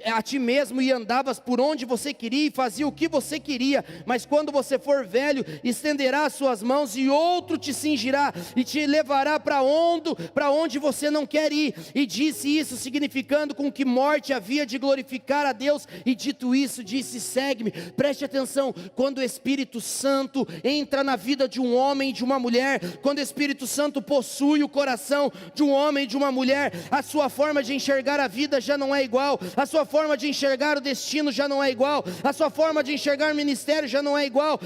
a ti mesmo e andavas por onde você queria e fazia o que você queria, mas quando você for velho, estenderá as suas mãos e outro te cingirá e te levará para onde você não quer ir, e disse isso significando com que morte havia de glorificar a Deus, e dito isso, disse: segue-me. Preste atenção, quando o Espírito Santo entra na vida de um homem e de uma mulher, quando o Espírito Santo possui o coração de um homem e de uma mulher, a sua forma de enxergar a vida já não é igual, a sua forma de enxergar o destino já não é igual, a sua forma de enxergar o ministério já não é igual,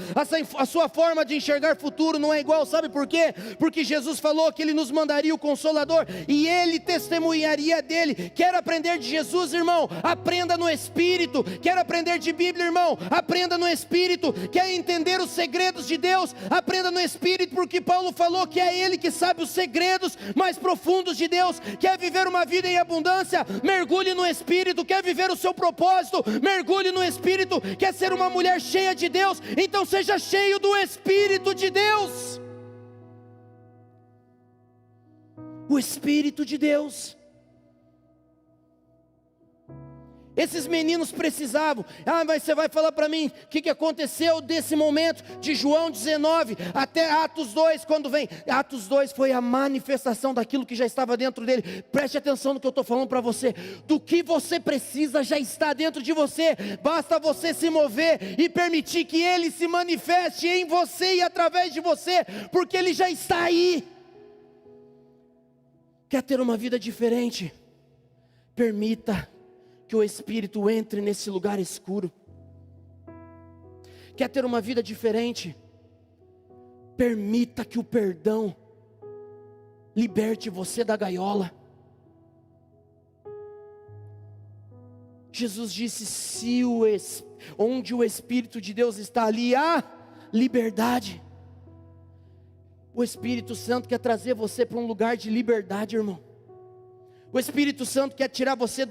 a sua forma de enxergar futuro não é igual. Sabe por quê? Porque Jesus falou que Ele nos mandaria o Consolador, e Ele testemunharia dele. Quer aprender de Jesus, irmão? Aprenda no Espírito. Quer aprender de Bíblia, irmão? Aprenda no Espírito. Quer entender os segredos de Deus? Aprenda no Espírito, porque Paulo falou que é Ele que sabe os segredos mais profundos de Deus. Quer viver uma vida em abundância? Mergulhe no Espírito. Quer viver o seu propósito? Mergulhe no Espírito. Quer ser uma mulher cheia de Deus? Então seja cheio do Espírito de Deus. O Espírito de Deus. Esses meninos precisavam. Mas você vai falar para mim o que aconteceu desse momento de João 19 até Atos 2, quando vem. Atos 2 foi a manifestação daquilo que já estava dentro dele. Preste atenção no que eu estou falando para você. Do que você precisa já está dentro de você. Basta você se mover e permitir que Ele se manifeste em você e através de você, porque Ele já está aí. Quer ter uma vida diferente? Permita que o Espírito entre nesse lugar escuro. Quer ter uma vida diferente? Permita que o perdão liberte você da gaiola. Jesus disse: onde o Espírito de Deus está, ali há liberdade. O Espírito Santo quer trazer você para um lugar de liberdade, irmão. O Espírito Santo quer tirar você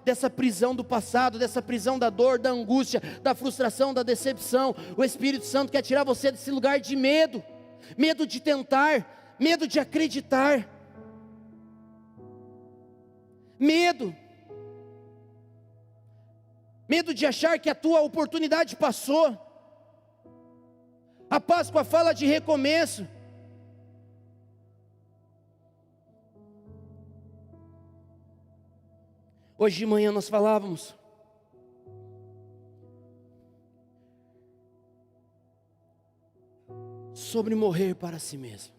dessa prisão do passado, dessa prisão da dor, da angústia, da frustração, da decepção. O Espírito Santo quer tirar você desse lugar de medo, medo de tentar, medo de acreditar, medo de achar que a tua oportunidade passou. A Páscoa fala de recomeço. Hoje de manhã nós falávamos sobre morrer para si mesmo.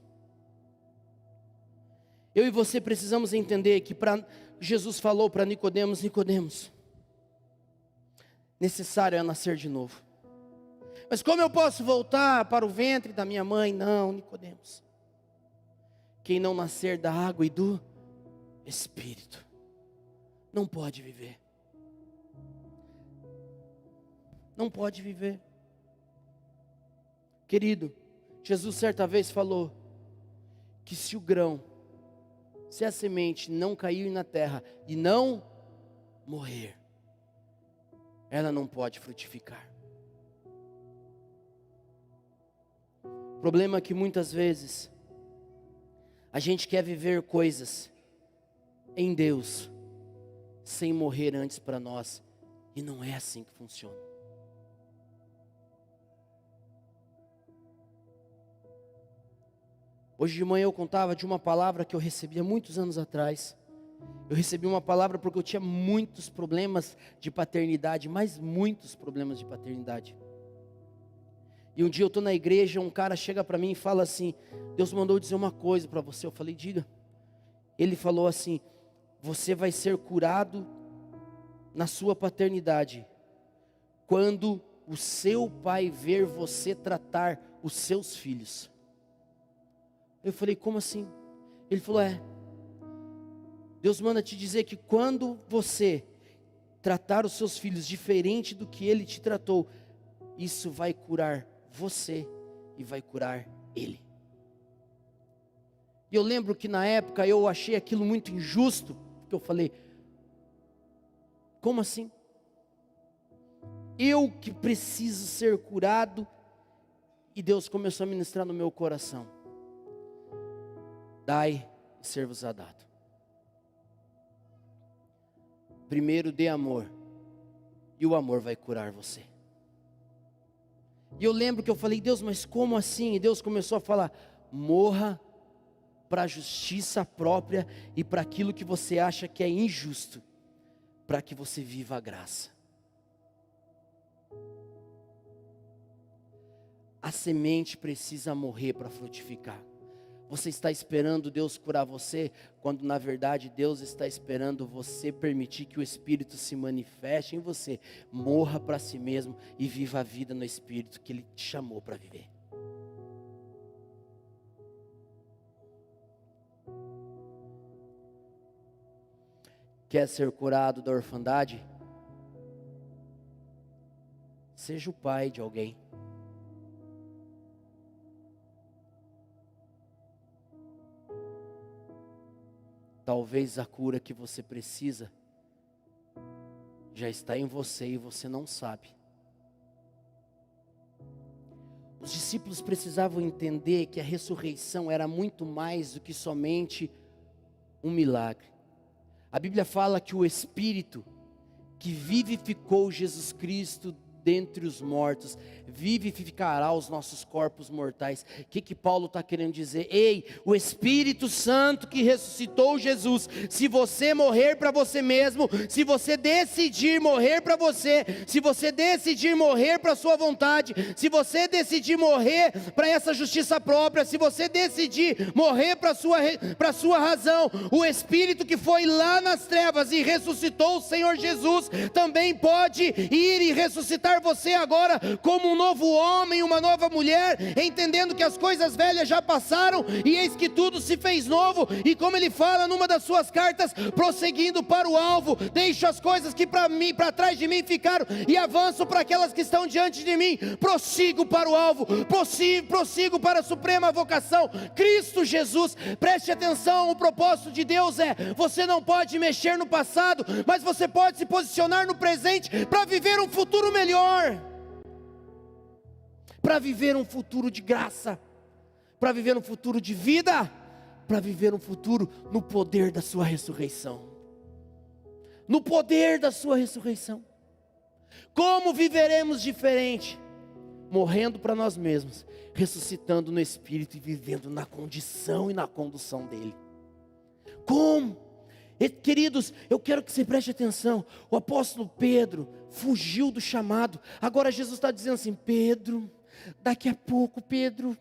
Eu e você precisamos entender que Jesus falou para Nicodemos: necessário é nascer de novo. Mas como eu posso voltar para o ventre da minha mãe? Não, Nicodemos. Quem não nascer da água e do Espírito não pode viver. Não pode viver. Querido, Jesus certa vez falou que se o grão, se a semente não cair na terra e não morrer, ela não pode frutificar. O problema é que muitas vezes a gente quer viver coisas em Deus sem morrer antes para nós, e não é assim que funciona. Hoje de manhã eu contava de uma palavra que eu recebi há muitos anos atrás. Eu recebi uma palavra porque eu tinha muitos problemas de paternidade, mas muitos problemas de paternidade. E um dia eu estou na igreja, um cara chega para mim e fala assim: Deus mandou dizer uma coisa para você. Eu falei: diga. Ele falou assim: você vai ser curado na sua paternidade quando o seu pai ver você tratar os seus filhos. Eu falei: como assim? Ele falou: Deus manda te dizer que quando você tratar os seus filhos diferente do que Ele te tratou, isso vai curar você e vai curar ele. E eu lembro que na época eu achei aquilo muito injusto, porque eu falei: como assim? Eu que preciso ser curado. E Deus começou a ministrar no meu coração: dai e ser-vos-á dado. Primeiro dê amor, e o amor vai curar você. E eu lembro que eu falei: Deus, mas como assim? E Deus começou a falar: morra para a justiça própria e para aquilo que você acha que é injusto, para que você viva a graça. A semente precisa morrer para frutificar. Você está esperando Deus curar você, quando na verdade Deus está esperando você permitir que o Espírito se manifeste em você. Morra para si mesmo e viva a vida no Espírito que Ele te chamou para viver. Quer ser curado da orfandade? Seja o pai de alguém. Talvez a cura que você precisa já está em você e você não sabe. Os discípulos precisavam entender que a ressurreição era muito mais do que somente um milagre. A Bíblia fala que o Espírito que vivificou Jesus Cristo dentre os mortos, vivificará os nossos corpos mortais. O que Paulo está querendo dizer? Ei, o Espírito Santo que ressuscitou Jesus, se você morrer para você mesmo, se você decidir morrer para você, se você decidir morrer para a sua vontade, se você decidir morrer para essa justiça própria, se você decidir morrer para a sua razão, o Espírito que foi lá nas trevas e ressuscitou o Senhor Jesus, também pode ir e ressuscitar você agora como um novo homem, uma nova mulher, entendendo que as coisas velhas já passaram e eis que tudo se fez novo. E como ele fala numa das suas cartas, prosseguindo para o alvo, deixo as coisas que para trás de mim ficaram e avanço para aquelas que estão diante de mim. Prossigo para o alvo, prossigo para a suprema vocação, Cristo Jesus. Preste atenção, o propósito de Deus é: você não pode mexer no passado, mas você pode se posicionar no presente para viver um futuro melhor, para viver um futuro de graça, para viver um futuro de vida, para viver um futuro no poder da sua ressurreição. No poder da sua ressurreição. Como viveremos diferente? Morrendo para nós mesmos, ressuscitando no Espírito e vivendo na condição e na condução dEle. Como? Queridos, eu quero que você preste atenção. O apóstolo Pedro fugiu do chamado. Agora Jesus está dizendo assim: Pedro, daqui a pouco, Pedro,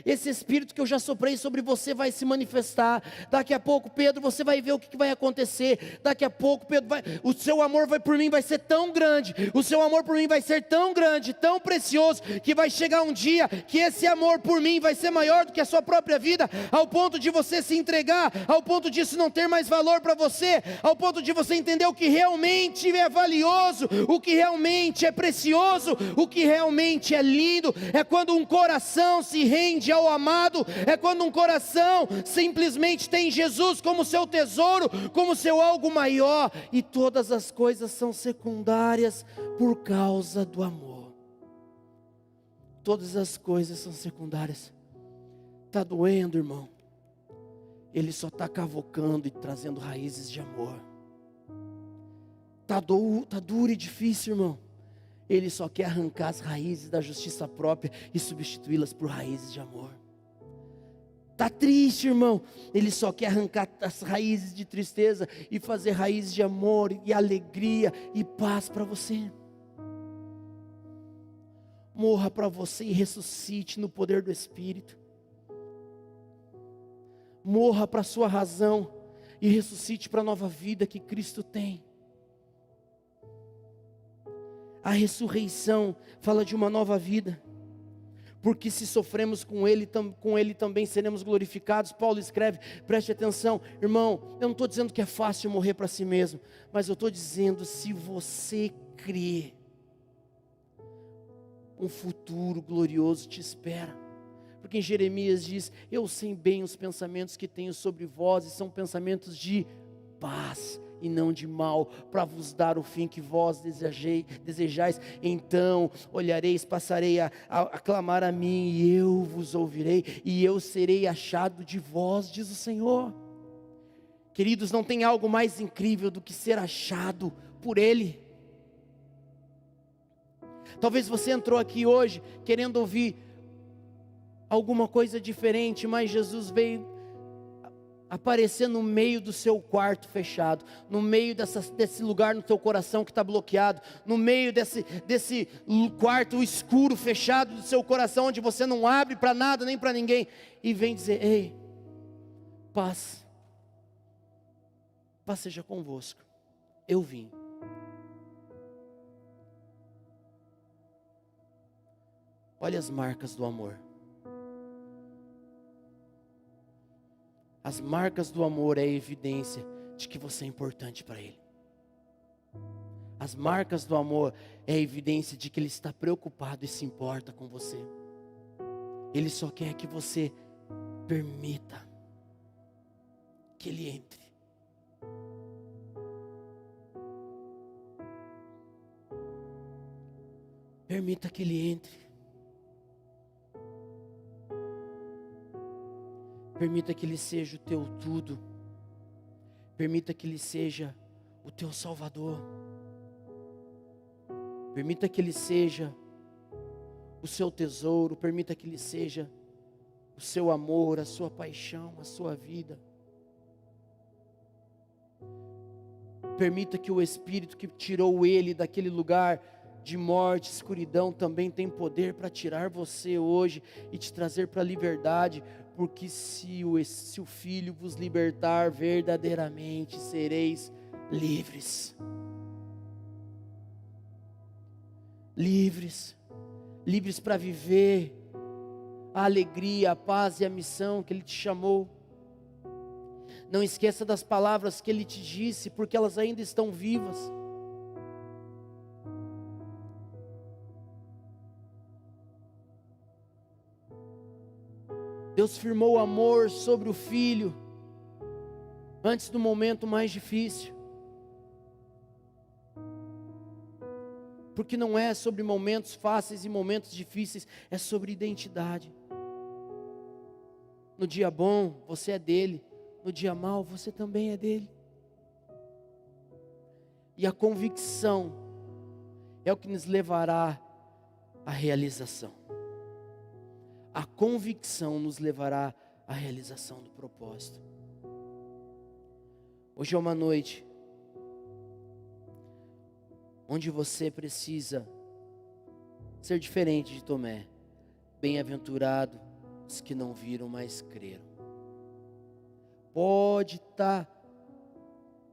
esse Espírito que eu já soprei sobre você vai se manifestar. Daqui a pouco, Pedro, você vai ver o que vai acontecer. Daqui a pouco, Pedro, o seu amor por mim vai ser tão grande, o seu amor por mim vai ser tão grande, tão precioso, que vai chegar um dia que esse amor por mim vai ser maior do que a sua própria vida, ao ponto de você se entregar, ao ponto disso não ter mais valor para você, ao ponto de você entender o que realmente é valioso, o que realmente é precioso, o que realmente é lindo. É quando um coração se rende ao amado, é quando um coração simplesmente tem Jesus como seu tesouro, como seu algo maior, e todas as coisas são secundárias por causa do amor. Todas as coisas são secundárias. Está doendo, irmão? Ele só está cavocando e trazendo raízes de amor. Está duro e difícil, irmão. Ele só quer arrancar as raízes da justiça própria e substituí-las por raízes de amor. Está triste, irmão? Ele só quer arrancar as raízes de tristeza e fazer raízes de amor e alegria e paz para você. Morra para você e ressuscite no poder do Espírito. Morra para a sua razão e ressuscite para a nova vida que Cristo tem. A ressurreição fala de uma nova vida, porque se sofremos com Ele também seremos glorificados. Paulo escreve, preste atenção, irmão, eu não estou dizendo que é fácil morrer para si mesmo, mas eu estou dizendo, se você crê, um futuro glorioso te espera. Porque em Jeremias diz: eu sei bem os pensamentos que tenho sobre vós, e são pensamentos de paz e não de mal, para vos dar o fim que vós desejais. Então olhareis, passarei a clamar a mim, e eu vos ouvirei, e eu serei achado de vós, diz o Senhor. Queridos, não tem algo mais incrível do que ser achado por Ele. Talvez você entrou aqui hoje querendo ouvir alguma coisa diferente, mas Jesus veio aparecer no meio do seu quarto fechado, no meio desse lugar no teu coração que está bloqueado, no meio desse quarto escuro, fechado do seu coração, onde você não abre para nada nem para ninguém, e vem dizer: ei, paz seja convosco, eu vim. Olha as marcas do amor. As marcas do amor é a evidência de que você é importante para Ele. As marcas do amor é a evidência de que Ele está preocupado e se importa com você. Ele só quer que você permita que Ele entre. Permita que Ele entre. Permita que Ele seja o teu tudo. Permita que Ele seja o teu Salvador. Permita que Ele seja o seu tesouro. Permita que Ele seja o seu amor, a sua paixão, a sua vida. Permita que o Espírito que tirou ele daquele lugar de morte, escuridão, também tem poder para tirar você hoje e te trazer para a liberdade. Porque se o Filho vos libertar, verdadeiramente sereis livres. Livres. Livres para viver a alegria, a paz e a missão que Ele te chamou. Não esqueça das palavras que Ele te disse, porque elas ainda estão vivas. Deus firmou o amor sobre o Filho antes do momento mais difícil. Porque não é sobre momentos fáceis e momentos difíceis, é sobre identidade. No dia bom, você é dele. No dia mau, você também é dele. E a convicção é o que nos levará à realização. A convicção nos levará à realização do propósito. Hoje é uma noite onde você precisa ser diferente de Tomé. Bem-aventurado os que não viram, mas creram. Pode estar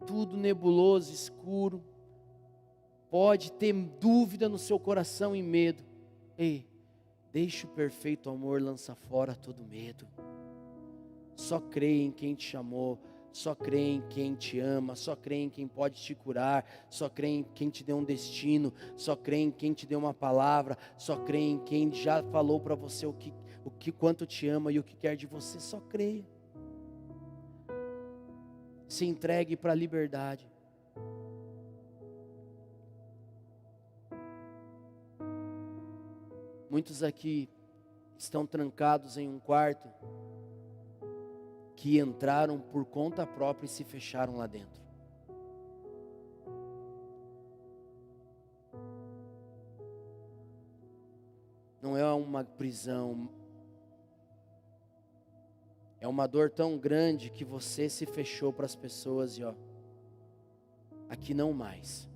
tudo nebuloso, escuro. Pode ter dúvida no seu coração e medo. Ei, deixe o perfeito amor lançar fora todo medo. Só creia em quem te chamou. Só creia em quem te ama. Só creia em quem pode te curar. Só creia em quem te deu um destino. Só creia em quem te deu uma palavra. Só creia em quem já falou para você quanto te ama e o que quer de você. Só creia. Se entregue para a liberdade. Muitos aqui estão trancados em um quarto que entraram por conta própria e se fecharam lá dentro. Não é uma prisão, é uma dor tão grande que você se fechou para as pessoas e aqui não mais.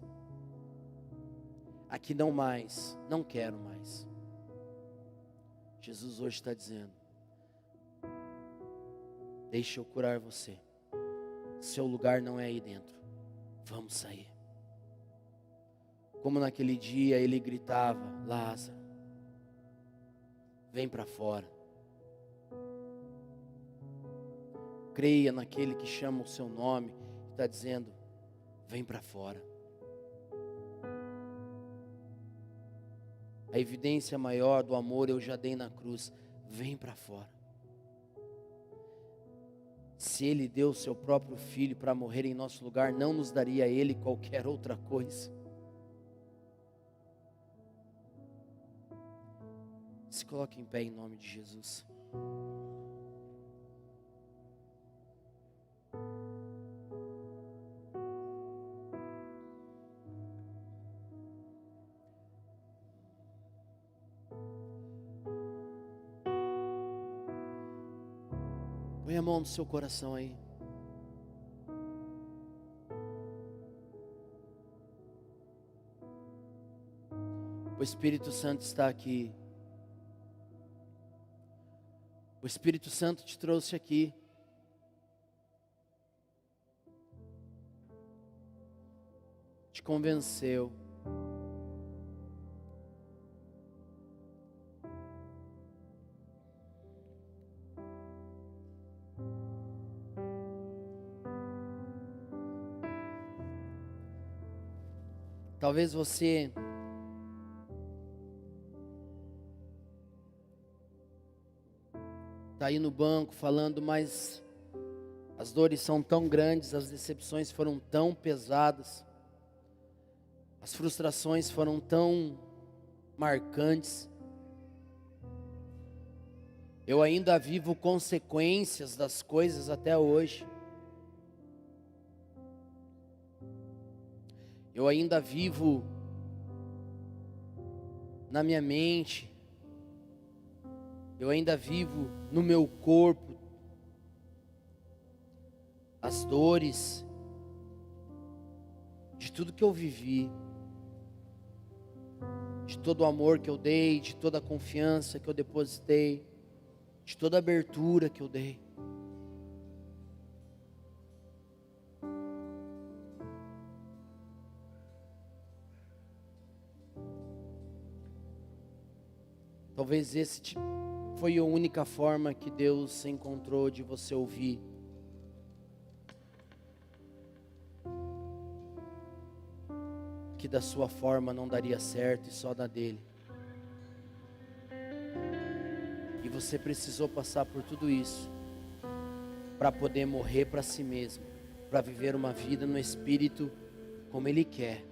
Aqui não mais, não quero mais. Jesus hoje está dizendo: deixa eu curar você. Seu lugar não é aí dentro. Vamos sair. Como naquele dia ele gritava: Lázaro, vem para fora. Creia naquele que chama o seu nome e está dizendo: vem para fora. A evidência maior do amor eu já dei na cruz. Vem para fora. Se Ele deu o seu próprio Filho para morrer em nosso lugar, não nos daria a Ele qualquer outra coisa. Se coloque em pé em nome de Jesus. Põe a mão no seu coração aí. O Espírito Santo está aqui. O Espírito Santo te trouxe aqui. Te convenceu. Talvez você está aí no banco falando, mas as dores são tão grandes, as decepções foram tão pesadas, as frustrações foram tão marcantes. Eu ainda vivo consequências das coisas até hoje. Eu ainda vivo na minha mente, eu ainda vivo no meu corpo as dores de tudo que eu vivi, de todo o amor que eu dei, de toda a confiança que eu depositei, de toda a abertura que eu dei. Talvez esse foi a única forma que Deus encontrou de você ouvir. Que da sua forma não daria certo e só da dele. E você precisou passar por tudo isso para poder morrer para si mesmo, para viver uma vida no Espírito como Ele quer.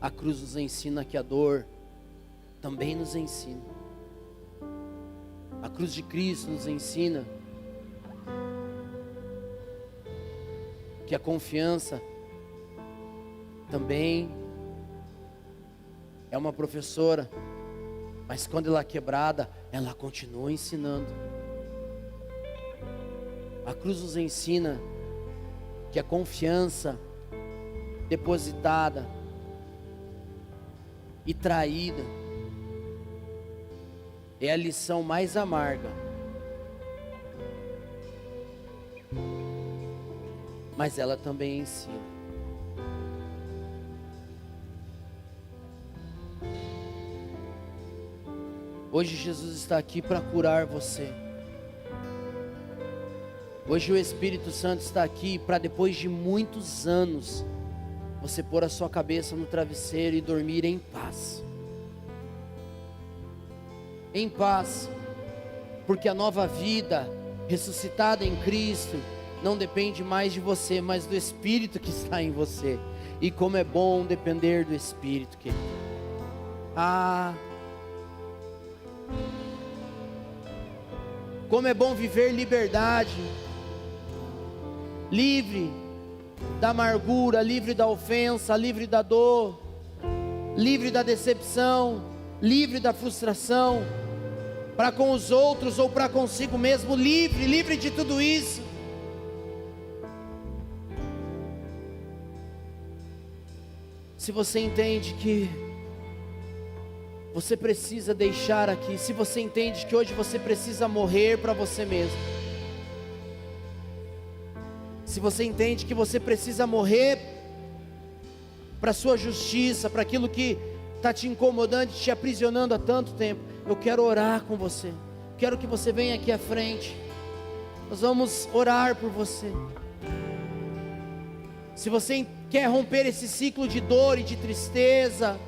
A cruz nos ensina que a dor também nos ensina. A cruz de Cristo nos ensina que a confiança também é uma professora, mas quando ela é quebrada, ela continua ensinando. A cruz nos ensina que a confiança depositada e traída é a lição mais amarga, mas ela também ensina. Hoje Jesus está aqui para curar você. Hoje o Espírito Santo está aqui para, depois de muitos anos, você pôr a sua cabeça no travesseiro e dormir em paz. Em paz, porque a nova vida ressuscitada em Cristo não depende mais de você, mas do Espírito que está em você. E como é bom depender do Espírito, querido. Como é bom viver liberdade, livre da amargura, livre da ofensa, livre da dor, livre da decepção, livre da frustração, para com os outros ou para consigo mesmo, livre de tudo isso. Se você entende que você precisa deixar aqui, se você entende que hoje você precisa morrer para você mesmo, se você entende que você precisa morrer para a sua justiça, para aquilo que está te incomodando, te aprisionando há tanto tempo, eu quero orar com você. Quero que você venha aqui à frente. Nós vamos orar por você. Se você quer romper esse ciclo de dor e de tristeza,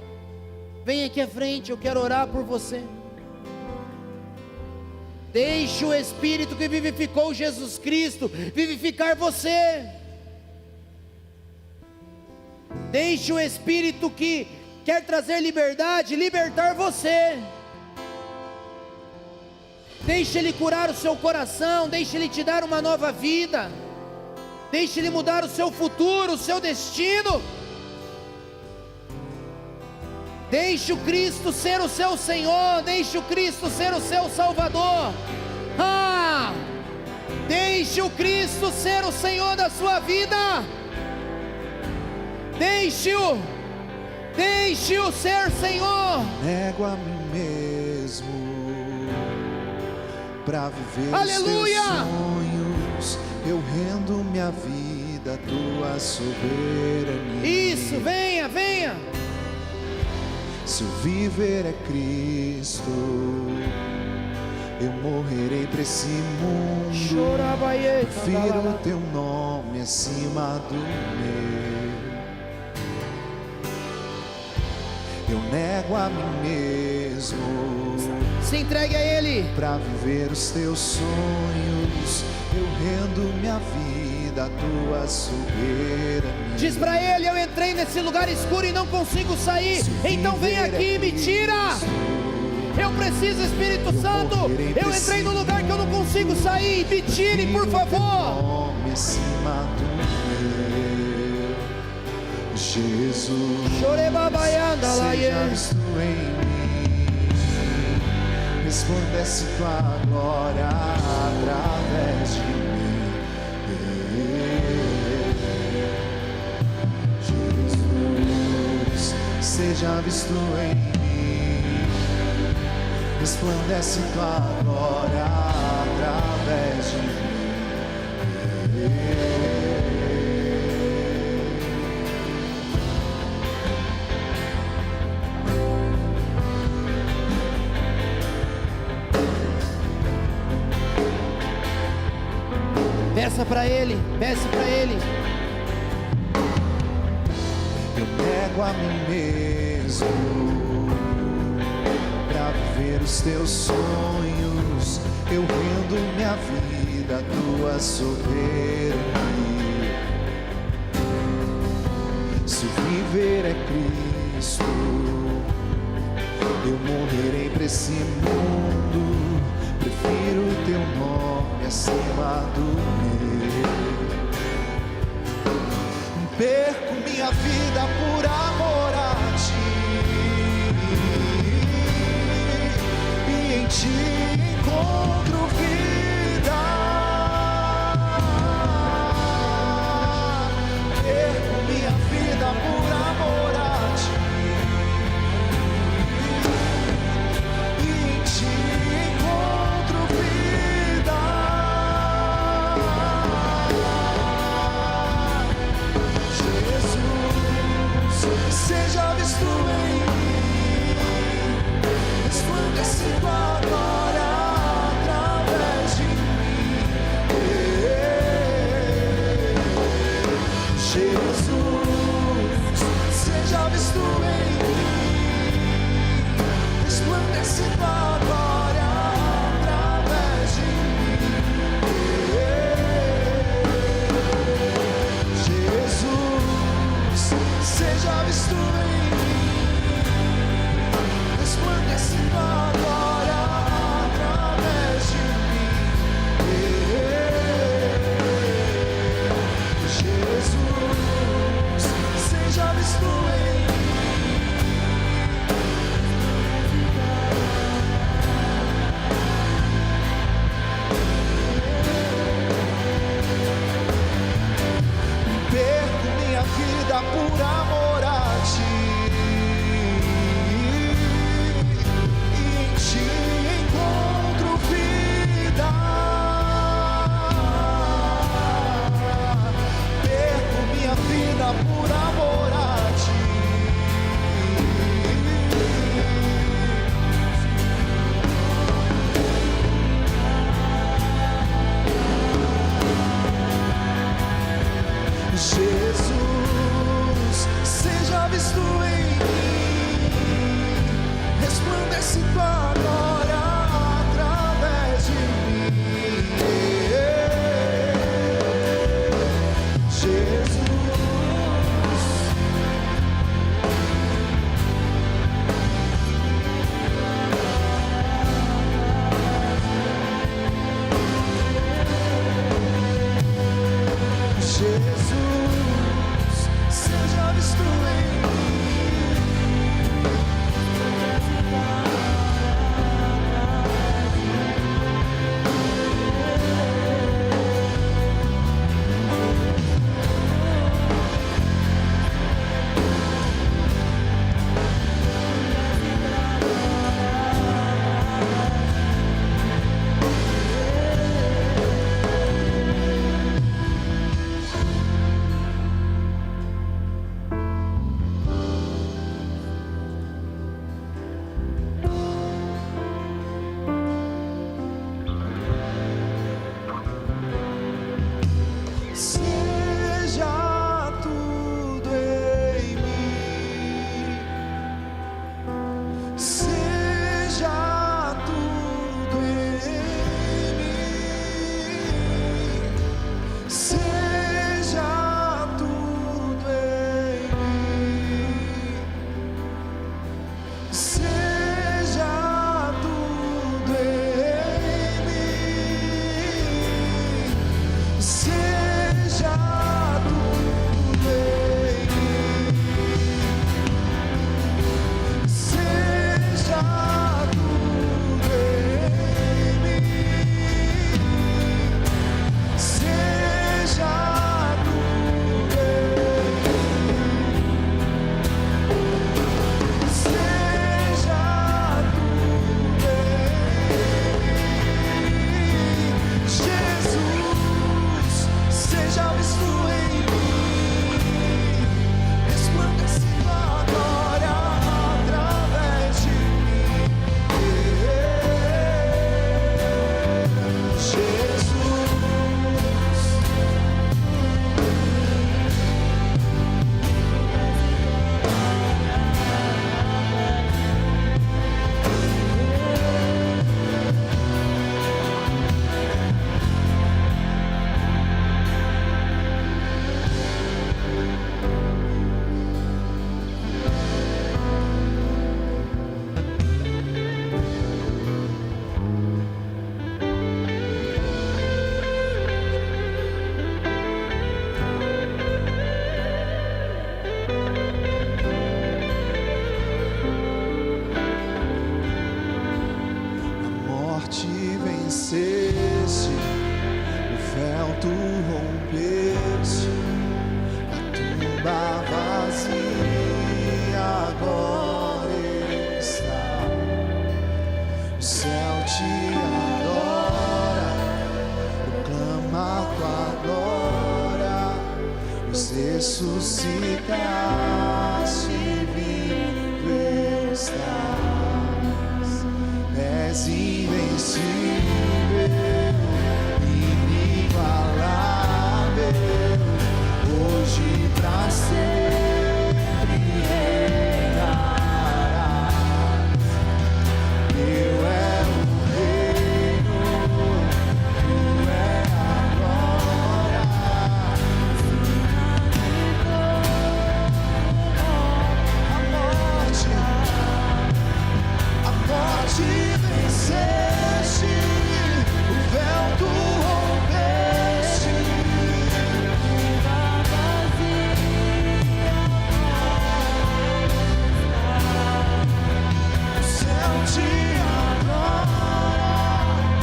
vem aqui à frente, eu quero orar por você. Deixe o Espírito que vivificou Jesus Cristo vivificar você. Deixe o Espírito que quer trazer liberdade libertar você. Deixe Ele curar o seu coração, deixe Ele te dar uma nova vida, deixe Ele mudar o seu futuro, o seu destino. Deixe o Cristo ser o seu Senhor, deixe o Cristo ser o seu Salvador. Deixe Deixe o Cristo ser o Senhor da sua vida. Deixe-o ser Senhor. Nego a mim mesmo pra viver Aleluia! os teus sonhos. Eu rendo minha vida à tua soberania. Isso, venha, venha. Se o viver é Cristo, eu morrerei pra esse mundo. Prefiro o teu nome acima do meu. Eu nego a mim mesmo. Se entregue a Ele. Pra viver os teus sonhos, eu rendo minha vida à tua soberania. Diz pra Ele: eu entrei nesse lugar escuro e não consigo sair. Então vem aqui e me tira. Eu preciso, Espírito Santo. Eu entrei num lugar que eu não consigo sair. Me tire, por favor. Nome acima do meu. Jesus, seja visto em mim. Resplandece tua glória através de mim. Jesus, seja visto em mim. Resplandece tua glória através de mim. Peça para Ele, peça para Ele. Eu nego a mim mesmo pra viver os teus sonhos. Eu rendo minha vida à tua soberania. Se o viver é Cristo, eu morrerei pra esse mundo. Prefiro o teu nome acima do meu. Perco minha vida por amor a ti, e em ti encontro vida. Perco minha vida por amor a ti, e em ti encontro vida. Jesus, ressuscitaste, vivo estás, és invencível, inigualável, hoje pra sempre reinarás. Teu é o reino, tua é a glória. A morte venceste, o véu tu rompeste. O céu te adora,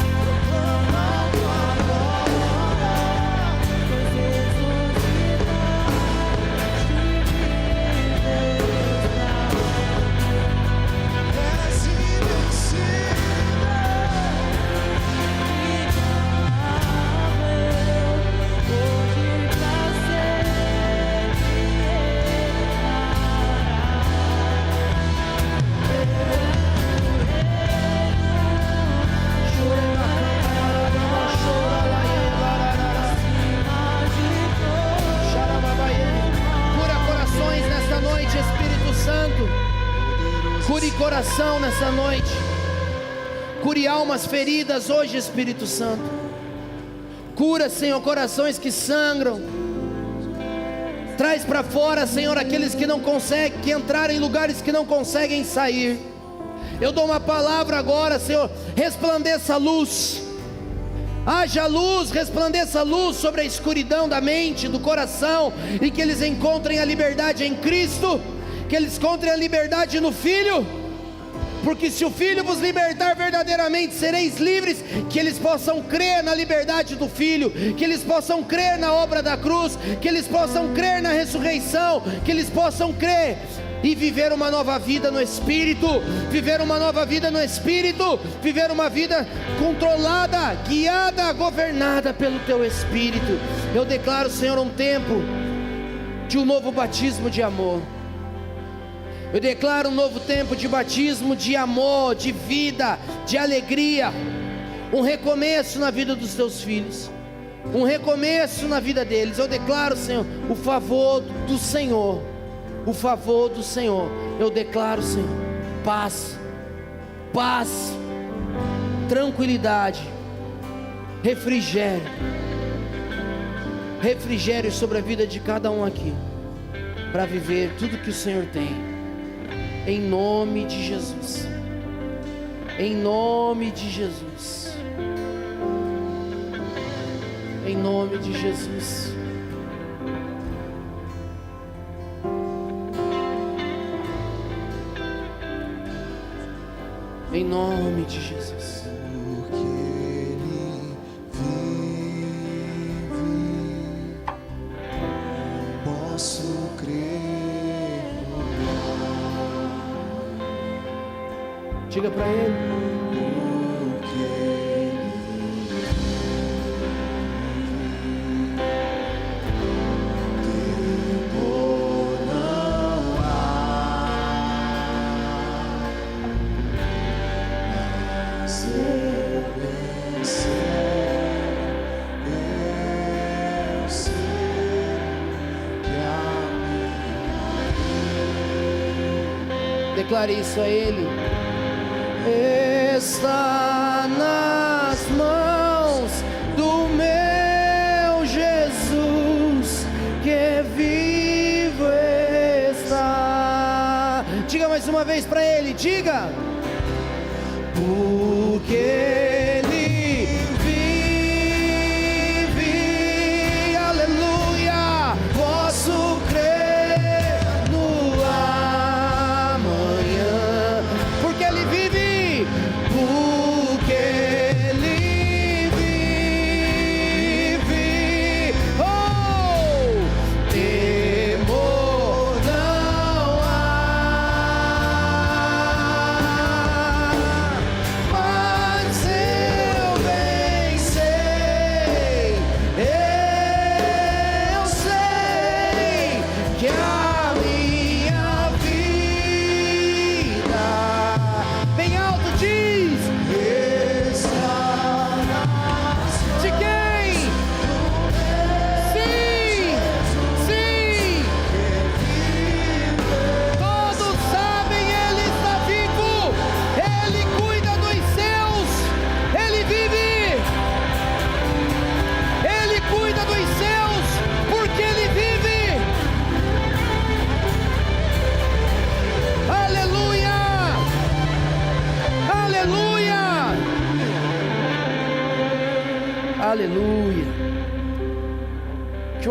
proclama tua glória. És Cura corações nesta noite, Espírito Santo. Cure coração nessa noite. Cure almas feridas hoje, Espírito Santo. Cura, Senhor, corações que sangram. Traz para fora, Senhor, aqueles que não conseguem, que entraram em lugares que não conseguem sair. Eu dou uma palavra agora, Senhor, resplandeça a luz. Haja luz, resplandeça a luz sobre a escuridão da mente, do coração, e que eles encontrem a liberdade em Cristo, que eles encontrem a liberdade no Filho, porque se o Filho vos libertar verdadeiramente, sereis livres. Que eles possam crer na liberdade do Filho, que eles possam crer na obra da cruz, que eles possam crer na ressurreição, que eles possam crer e viver uma nova vida no Espírito, viver uma nova vida no Espírito, viver uma vida controlada, guiada, governada pelo Teu Espírito. Eu declaro, Senhor, um tempo de um novo batismo de amor. Eu declaro um novo tempo de batismo de amor, de vida, de alegria, um recomeço na vida dos Teus filhos, um recomeço na vida deles. Eu declaro, Senhor, o favor do Senhor, o favor do Senhor. Eu declaro, Senhor, paz, paz, tranquilidade, refrigério, refrigério sobre a vida de cada um aqui, para viver tudo que o Senhor tem. Em nome de Jesus, em nome de Jesus, em nome de Jesus. Em nome de Jesus. Porque Ele vive, posso crer no Diga para Ele. porque Ele temor não há, mas eu vencer, eu sei que a minha Declare isso a Ele. Está nas mãos do meu Jesus, que vivo está. Diga mais uma vez para Ele, diga. Porque Ele vive, aleluia, posso crer no amanhã, porque Ele vive. Porque Ele vive, oh, temor não há, mas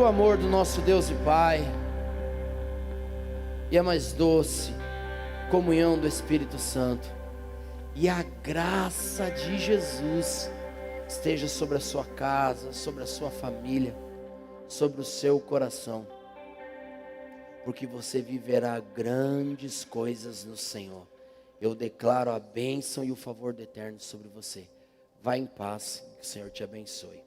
o amor do nosso Deus e Pai e a mais doce comunhão do Espírito Santo e a graça de Jesus esteja sobre a sua casa, sobre a sua família, sobre o seu coração, porque você viverá grandes coisas no Senhor. Eu declaro a bênção e o favor do Eterno sobre você. Vá em paz, que o Senhor te abençoe.